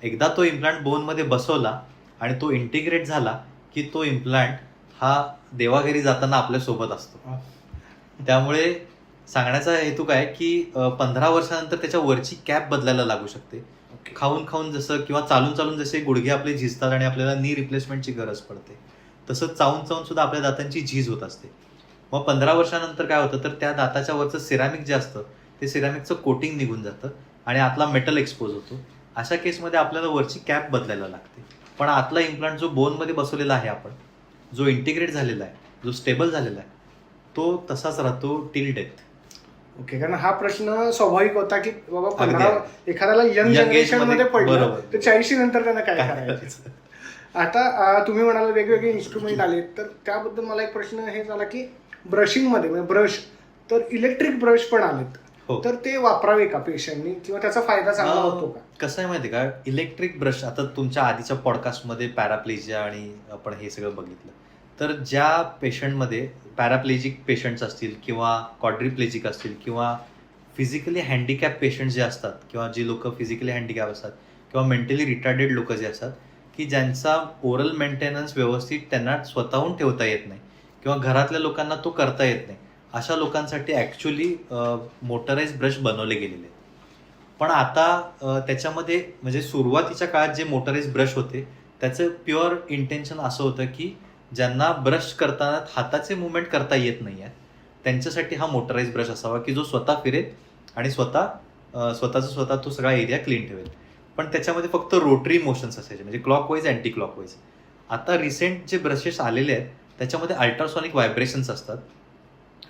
एकदा तो इम्प्लांट बोनमध्ये बसवला आणि तो इंटिग्रेट झाला की तो इम्प्लांट हा देवाघरी जाताना आपल्या सोबत असतो. त्यामुळे सांगण्याचा हेतू काय की 15 वर्षानंतर त्याच्या वरची कॅप बदलायला लागू शकते. खाऊन खाऊन जसं किंवा चालून चालून जसे गुडघे आपले झिजतात आणि आपल्याला नी रिप्लेसमेंटची गरज पडते, तसं चावून चावून सुद्धा आपल्या दातांची झीज होत असते. मग 15 वर्षानंतर काय होतं तर त्या दाताच्या वरचं सिरामिक जे असतं ते सिरामिकचं कोटिंग निघून जातं आणि आतला मेटल एक्सपोज होतो. अशा केसमध्ये आपल्याला वरची कॅप बदलायला लागते. पण आतला इम्प्लांट जो बोनमध्ये बसवलेला आहे आपण, जो इंटिग्रेट झालेला आहे, जो स्टेबल झालेला आहे, तो तसाच राहतो टिल डेथ. ओके, कारण हा प्रश्न स्वाभाविक होता की बाबा एखाद्याला यंग जनरेशन मध्ये पडलं तर 40 नंतर त्यांना काय करायचं. आता तुम्ही म्हणाला वेगवेगळे इन्स्ट्रुमेंट आले, तर त्याबद्दल मला एक प्रश्न हे झाला की ब्रशिंग मध्ये म्हणजे ब्रश, तर इलेक्ट्रिक ब्रश पण आलेत, तर ते वापरावे का पेशंटनी किंवा त्याचा फायदा चांगला होतो का? कसं आहे माहिती का, इलेक्ट्रिक ब्रश, आता तुमच्या आधीच्या पॉडकास्टमध्ये पॅराप्लेजिया आणि आपण हे सगळं बघितलं, तर ज्या पेशंटमध्ये पॅराप्लेजिक पेशंट्स असतील किंवा क्वाड्रिप्लेजिक असतील किंवा फिजिकली हँडिकॅप पेशंट जे असतात किंवा जी लोक फिजिकली हँडिकॅप असतात किंवा मेंटली रिटार्डेड लोक जे असतात की ज्यांचा ओरल मेंटेनन्स व्यवस्थित त्यांना स्वतःहून ठेवता येत नाही किंवा घरातल्या लोकांना तो करता येत नाही, अशा लोकांसाठी ॲक्च्युली मोटराइज ब्रश बनवले गेलेले आहेत. पण आता त्याच्यामध्ये म्हणजे सुरुवातीच्या काळात जे मोटराइज ब्रश होते त्याचं प्युअर इंटेन्शन असं होतं की ज्यांना ब्रश करताना हाताचे मुवमेंट करता येत नाही आहेत त्यांच्यासाठी हा मोटराइज ब्रश असावा की जो स्वतः फिरेल आणि स्वतः तो सगळा एरिया क्लीन ठेवेल. पण त्याच्यामध्ये फक्त रोटरी मोशन्स असायचे, म्हणजे क्लॉकवाईज अँटी क्लॉकवाईज. आता रिसेंट जे ब्रशेस आलेले आहेत त्याच्यामध्ये अल्ट्रासॉनिक व्हायब्रेशन्स असतात,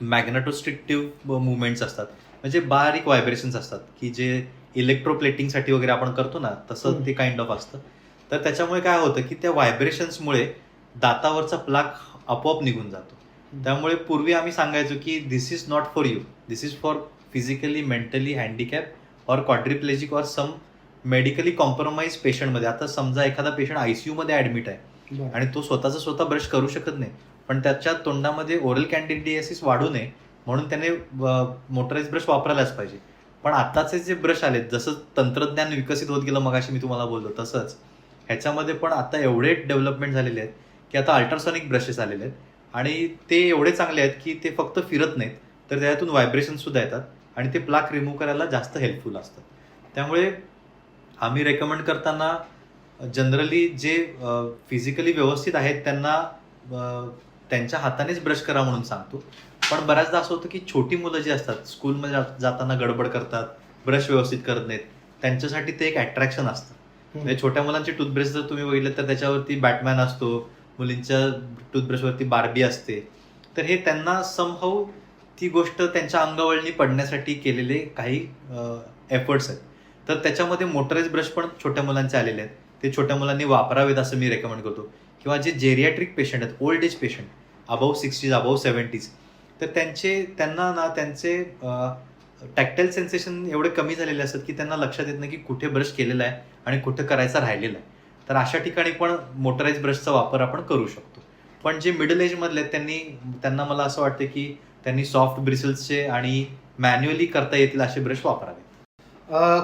मॅग्नेटोस्ट्रिक्टिव्ह मुवमेंट्स असतात, म्हणजे बारीक व्हायब्रेशन्स असतात की जे इलेक्ट्रोप्लेटिंगसाठी वगैरे आपण करतो ना तसं ते काइंड ऑफ असतं. तर त्याच्यामुळे काय होतं की त्या व्हायब्रेशन्समुळे दातावरचा प्लाक आपोआप निघून जातो. त्यामुळे पूर्वी आम्ही सांगायचो की this is not for you, this is for physically mentally handicap or quadriplegic or some medically compromise पेशंटमध्ये. आता समजा एखादा पेशंट ICU मध्ये ऍडमिट आहे आणि तो स्वतः ब्रश करू शकत नाही, पण त्याच्या तोंडामध्ये ओरल कॅन्डिडियासिस वाढू नये म्हणून त्याने मोटराइज ब्रश वापरायलाच पाहिजे. पण आताचे जे ब्रश आलेत, जसं तंत्रज्ञान विकसित होत गेलं मगाशी मी तुम्हाला बोललो तसंच ह्याच्यामध्ये पण आता एवढे डेव्हलपमेंट झालेले आहेत की आता अल्ट्रासॉनिक ब्रशेस आलेले आहेत आणि ते एवढे चांगले आहेत की ते फक्त फिरत नाहीत तर त्यातून व्हायब्रेशन सुद्धा येतात आणि ते प्लाक रिमूव्ह करायला जास्त हेल्पफुल असतात. त्यामुळे आम्ही रेकमेंड करताना जनरली जे फिजिकली व्यवस्थित आहेत त्यांना त्यांच्या हातानेच ब्रश करा म्हणून सांगतो. पण बऱ्याचदा असं होतं की छोटी मुलं जी असतात स्कूलमध्ये जाताना गडबड करतात, ब्रश व्यवस्थित करत नाहीत, त्यांच्यासाठी ते एक अट्रॅक्शन असतं. म्हणजे छोट्या मुलांचे टूथब्रश जर तुम्ही बघितलं तर त्याच्यावरती बॅटमॅन असतो, मुलींच्या टूथब्रशवरती बार्बी असते. तर हे त्यांना समहाऊ ती गोष्ट त्यांच्या अंगवळणी पडण्यासाठी केलेले काही एफर्ट्स आहेत. तर त्याच्यामध्ये मोटराइज ब्रश पण छोट्या मुलांचे आलेले आहेत, ते छोट्या मुलांनी वापरावेत असं मी रेकमेंड करतो. किंवा जे जेरियाट्रिक पेशंट आहेत, old age patient, above 60s above 70s, तर त्यांना ना त्यांचे टॅक्टाईल सेन्सेशन एवढे कमी झालेले असतात की त्यांना लक्षात येत नाही की कुठे ब्रश केलेला आहे आणि कुठे करायचा राहिलेला आहे. तर अशा ठिकाणी पण मोटराइज ब्रशचा वापर आपण करू शकतो. पण जे मिडल एज मधले आहेत त्यांना मला असं वाटतं की त्यांनी सॉफ्ट ब्रिसल्सचे आणि मॅन्युअली करता येतील असे ब्रश वापरावे.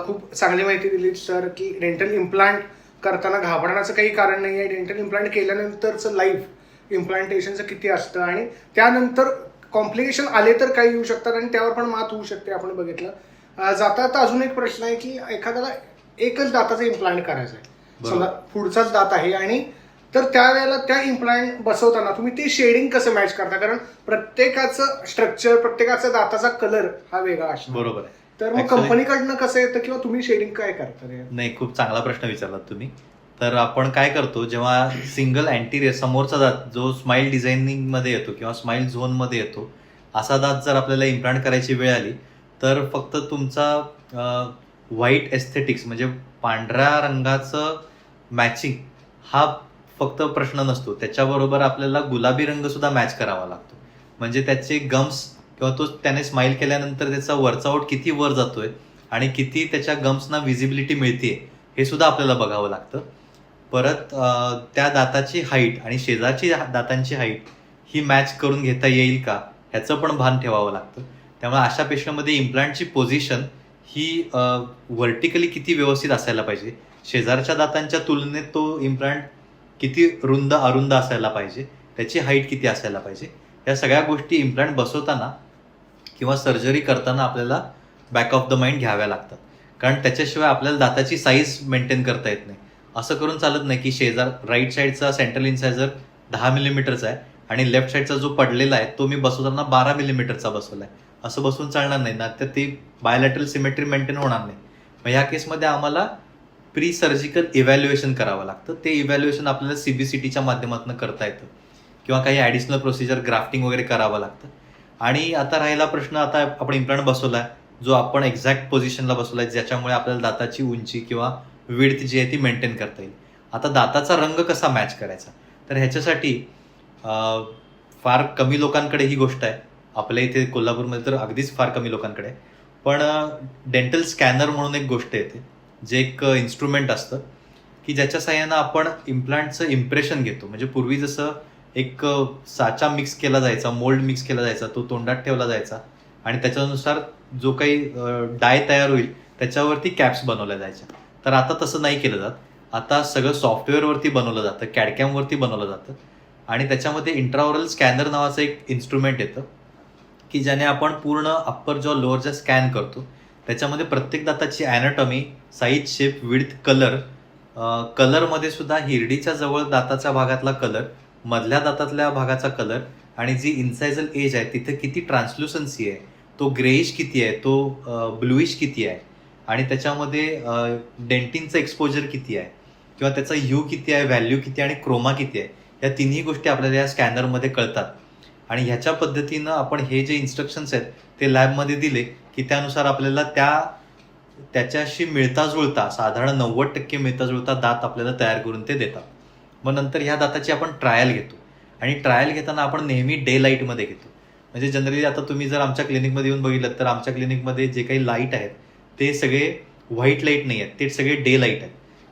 खूप चांगली माहिती दिली सर की डेंटल इम्प्लांट करताना घाबरण्याचं काही कारण नाही आहे. डेंटल इम्प्लांट केल्यानंतरचं लाईफ इम्प्लांटेशनचं किती असतं आणि त्यानंतर कॉम्प्लिकेशन आले तर काही येऊ शकतात आणि त्यावर पण मात होऊ शकते आपण बघितलं. जाता आता अजून एक प्रश्न आहे की एखाद्याला एकच दाताचं इम्प्लांट करायचं आहे, समजा पुढचाच दात आहे, आणि तर त्यावेळेला त्या इम्प्लांट बसवताना तुम्ही ते शेडिंग कसं मॅच करता, कारण प्रत्येकाचं स्ट्रक्चर, प्रत्येकाचा दाताचा कलर हा वेगळा असतो. बरोबर आहे. तर मग कंपनीकडनं कसं येतं किंवा तुम्ही शेडिंग काय करता? नाही, खूप चांगला प्रश्न विचारलात तुम्ही. तर आपण काय करतो, जेव्हा सिंगल अँटिरियर समोरचा दात जो स्माइल डिझायनिंग मध्ये येतो किंवा स्माइल झोन मध्ये येतो, असा दात जर आपल्याला इम्प्लांट करायची वेळ आली तर फक्त तुमचा व्हाईट एस्थेटिक्स म्हणजे पांढऱ्या रंगाचं मॅचिंग हा फक्त प्रश्न नसतो, त्याच्याबरोबर आपल्याला गुलाबी रंग सुद्धा मॅच करावा लागतो. म्हणजे त्याचे गम्स किंवा तो त्याने स्माइल केल्यानंतर त्याचा वरचा ओठ किती वर जातोय आणि किती त्याच्या गम्सना विजिबिलिटी मिळते हे सुद्धा आपल्याला बघावं लागतं. परत त्या दाताची हाईट आणि शेजारची दातांची हाईट ही मॅच करून घेता येईल का ह्याचं पण भान ठेवावं लागतं. त्यामुळे अशा पेशंटमध्ये इम्प्लांटची पोझिशन ही व्हर्टिकली किती व्यवस्थित असायला पाहिजे, शेजारच्या दातांच्या तुलनेत तो इम्प्लांट किती रुंद अरुंद असायला पाहिजे, त्याची हाईट किती असायला पाहिजे, या सगळ्या गोष्टी इम्प्लांट बसवताना किंवा सर्जरी करताना आपल्याला बॅक ऑफ द माइंड घ्याव्या लागतात. कारण त्याच्याशिवाय आपल्याला दाताची साईज मेंटेन करता येत नाही. असं करून चालत नाही की शेजार राईट साईडचा सेंट्रल इन्सायझर 10 मिलीमीटरचा आहे आणि लेफ्ट साईडचा जो पडलेला आहे तो मी बसवताना 12 मिलीमीटरचा बसवला आहे, असं बसून चालणार नाही ना, तर ती बायोलॅटरल सिमेट्री मेंटेन होणार नाही. मग ह्या केसमध्ये आम्हाला प्री सर्जिकल इव्हॅल्युएशन करावं लागतं. ते इव्हॅल्युएशन आपल्याला CBCTच्या माध्यमातून करता येतं किंवा काही ॲडिशनल प्रोसिजर ग्राफ्टिंग वगैरे करावं लागतं. आणि आता राहिला प्रश्न, आता आपण इम्प्लांट बसवलाय जो आपण एक्झॅक्ट पोझिशनला बसवलाय ज्याच्यामुळे आपल्याला दाताची उंची किंवा विड्थ जी आहे ती मेंटेन करता येईल. आता दाताचा रंग कसा मॅच करायचा, तर ह्याच्यासाठी फार कमी लोकांकडे ही गोष्ट आहे. आपल्या इथे कोल्हापूरमध्ये तर अगदीच फार कमी लोकांकडे आहे. पण डेंटल स्कॅनर म्हणून एक गोष्ट येते, जे एक इन्स्ट्रुमेंट असतं की ज्याच्या साहाय्यानं आपण इम्प्लांटचं इम्प्रेशन घेतो. म्हणजे पूर्वी जसं एक साचा मिक्स केला जायचा, मोल्ड मिक्स केला जायचा, तो तोंडात ठेवला जायचा आणि त्याच्यानुसार जो काही डाय तयार होईल त्याच्यावरती कॅप्स बनवल्या जायच्या. तर आता तसं नाही केलं जात. आता सगळं सॉफ्टवेअरवरती बनवलं जातं, कॅडकॅमवरती बनवलं जातं आणि त्याच्यामध्ये इंट्राओरल स्कॅनर नावाचं एक इन्स्ट्रुमेंट येतं की ज्याने आपण पूर्ण अप्पर जॉ लोअर जॉ स्कॅन करतो. त्याच्यामध्ये प्रत्येक दाताची ॲनाटॉमी, साईज, शेप, विड्थ, कलरमध्ये सुद्धा हिरडीच्या जवळ दाताच्या भागातला कलर, मधल्या दातातल्या भागाचा कलर आणि जी इन्सायझल एज आहे तिथे किती ट्रान्सल्युसन्सी आहे, तो ग्रेइश किती आहे, तो ब्लूइश किती आहे आणि त्याच्यामध्ये डेंटिनचं एक्सपोजर किती आहे किंवा त्याचा ह्यू किती आहे, व्हॅल्यू किती आहे आणि क्रोमा किती आहे, या तिन्ही गोष्टी आपल्याला या स्कॅनरमध्ये कळतात. आणि ह्याच्या पद्धतीनं आपण हे जे इन्स्ट्रक्शन्स आहेत ते लॅबमध्ये दिले की त्यानुसार आपल्याला त्याच्याशी मिळता जुळता, साधारण 90% मिळता जुळता दात आपल्याला तयार करून ते देतात. मग नंतर ह्या दाताची आपण ट्रायल घेतो आणि ट्रायल घेताना आपण नेहमी डे लाईटमध्ये घेतो. म्हणजे जनरली आता तुम्ही जर आमच्या क्लिनिकमध्ये येऊन बघितलं तर आमच्या क्लिनिकमध्ये जे काही लाईट आहेत ते सगळे व्हाईट लाईट नाही आहेत, ते सगळे डे लाईट आहेत.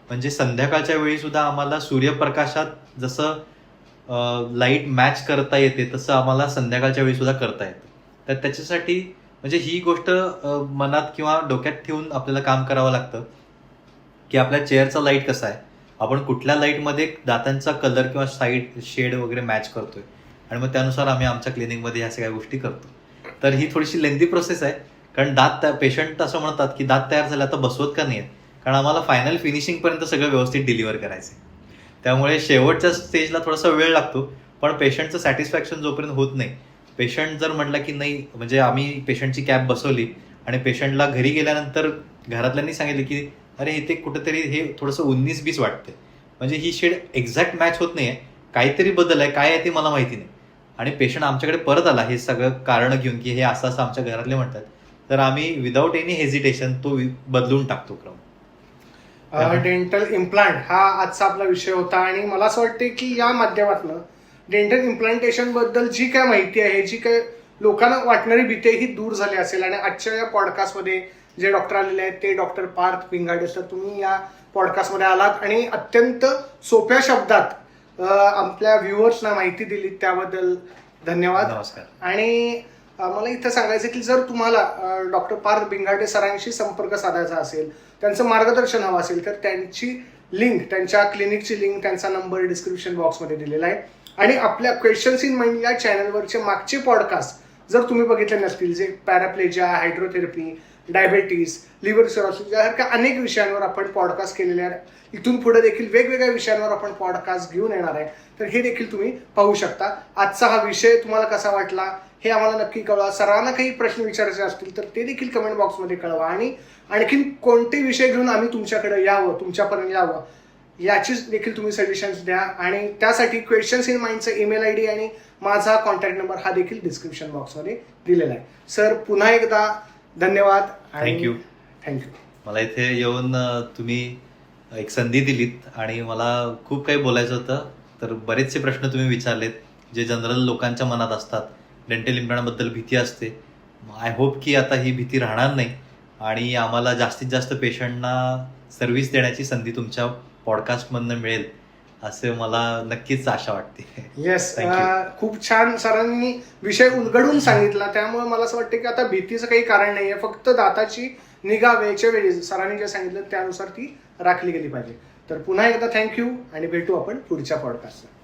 म्हणजे संध्याकाळच्या वेळी सुद्धा आम्हाला सूर्यप्रकाशात जसं लाईट मॅच करता येते तसं आम्हाला संध्याकाळच्या वेळी सुद्धा करता येतं. तर त्याच्यासाठी म्हणजे ही गोष्ट मनात किंवा डोक्यात ठेवून आपल्याला काम करावं लागतं की आपल्या चेअरचा लाईट कसा आहे, आपण कुठल्या लाईटमध्ये दातांचा कलर किंवा साईड शेड वगैरे मॅच करतोय आणि मग त्यानुसार आम्ही आमच्या क्लिनिकमध्ये ह्या सगळ्या गोष्टी करतो. तर ही थोडीशी लेंदी प्रोसेस आहे, कारण पेशंट असं म्हणतात की दात तयार झाले आता बसवत का नाही आहेत, कारण आम्हाला फायनल फिनिशिंगपर्यंत सगळं व्यवस्थित डिलिव्हर करायचं आहे. त्यामुळे शेवटच्या स्टेजला थोडासा वेळ लागतो, पण पेशंटचं सॅटिस्फॅक्शन जोपर्यंत होत नाही पेशंट जर म्हटलं की नाही, म्हणजे आम्ही पेशंटची कॅब बसवली आणि पेशंटला घरी गेल्यानंतर घरातल्यांनी सांगितलं की अरे इथे कुठेतरी हे थोडंसं 19-20 वाटतंय, म्हणजे ही शेड एक्झॅक्ट मॅच होत नाहीये, काहीतरी बदल आहे, काय आहे ते मला माहिती नाही. आणि पेशंट आमच्याकडे परत आला हे सगळं कारण घेऊन की हे असं असं आमच्या घरातले म्हणतात, तर आम्ही विदाऊट एनी हेजिटेशन तो बदलून टाकतो क्रम. डेंटल इम्प्लांट हा आजचा आपला विषय होता आणि मला असं वाटतं की या माध्यमातून डेंटल इम्प्लांटेशन बद्दल जी काय माहिती आहे, जी काय लोकांना वाटणारी भीती आहे, ही दूर झाली असेल. आणि आजच्या या पॉडकास्टमध्ये जे डॉक्टर आलेले आहेत ते डॉक्टर पार्थ भिंगाडे सर. तुम्ही या पॉडकास्टमध्ये आलात आणि अत्यंत सोप्या शब्दात आपल्या व्ह्युअर्सना माहिती दिली, त्याबद्दल धन्यवाद. नमस्कार. आणि मला इथं सांगायचं की जर तुम्हाला डॉक्टर पार्थ भिंगाडे सरांशी संपर्क साधायचा असेल, त्यांचं मार्गदर्शन हवं असेल, तर त्यांची लिंक, त्यांच्या क्लिनिकची लिंक, त्यांचा नंबर डिस्क्रिप्शन बॉक्समध्ये दिलेला आहे. आणि आपल्या क्वेश्चन्स इन माइंड या चॅनलवरचे मागचे पॉडकास्ट जर तुम्ही बघितले नसतील, जे पॅराप्लेजिया, हायड्रोथेरपी, डायबेटीस, लिव्हर सिरोसिस यासारख्या अनेक विषयांवर आपण पॉडकास्ट केलेले आहेत. इथून पुढे देखील वेगवेगळ्या विषयांवर आपण पॉडकास्ट घेऊन येणार आहे, तर हे देखील तुम्ही पाहू शकता. आजचा हा विषय तुम्हाला कसा वाटला हे आम्हाला नक्की कळवा. सरांना काही प्रश्न विचारायचे असतील तर ते देखील कमेंट बॉक्समध्ये कळवा. आणि आणखीन कोणते विषय घेऊन आम्ही तुमच्याकडे यावं, तुमच्यापर्यंत यावं, याची देखील तुम्ही सजेशन्स द्या. आणि त्यासाठी क्वेश्चन्स इन माइंडचा ईमेल आयडी आणि माझा कॉन्टॅक्ट नंबर हा देखील डिस्क्रिप्शन बॉक्समध्ये दिलेला आहे. सर पुन्हा एकदा धन्यवाद. थँक्यू. थँक्यू. मला इथे येऊन तुम्ही एक संधी दिलीत आणि मला खूप काही बोलायचं होतं. तर बरेचसे प्रश्न तुम्ही विचारलेत जे जनरल लोकांच्या मनात असतात. डेंटल इम्प्लांटबद्दल भीती असते. आय होप की आता ही भीती राहणार नाही आणि आम्हाला जास्तीत जास्त पेशंटना सर्व्हिस देण्याची संधी तुमच्या पॉडकास्टमधनं मिळेल असं मला नक्कीच आशा वाटते. येस, खूप छान सरांनी विषय उलगडून सांगितला, त्यामुळे मला असं वाटतं की आता भीतीचं काही कारण नाहीये. फक्त दाताची निगा वेळच्या वेळी सरांनी जे सांगितलं त्यानुसार ती राखली गेली पाहिजे. तर पुन्हा एकदा थँक्यू आणि भेटू आपण पुढच्या पॉडकास्टला.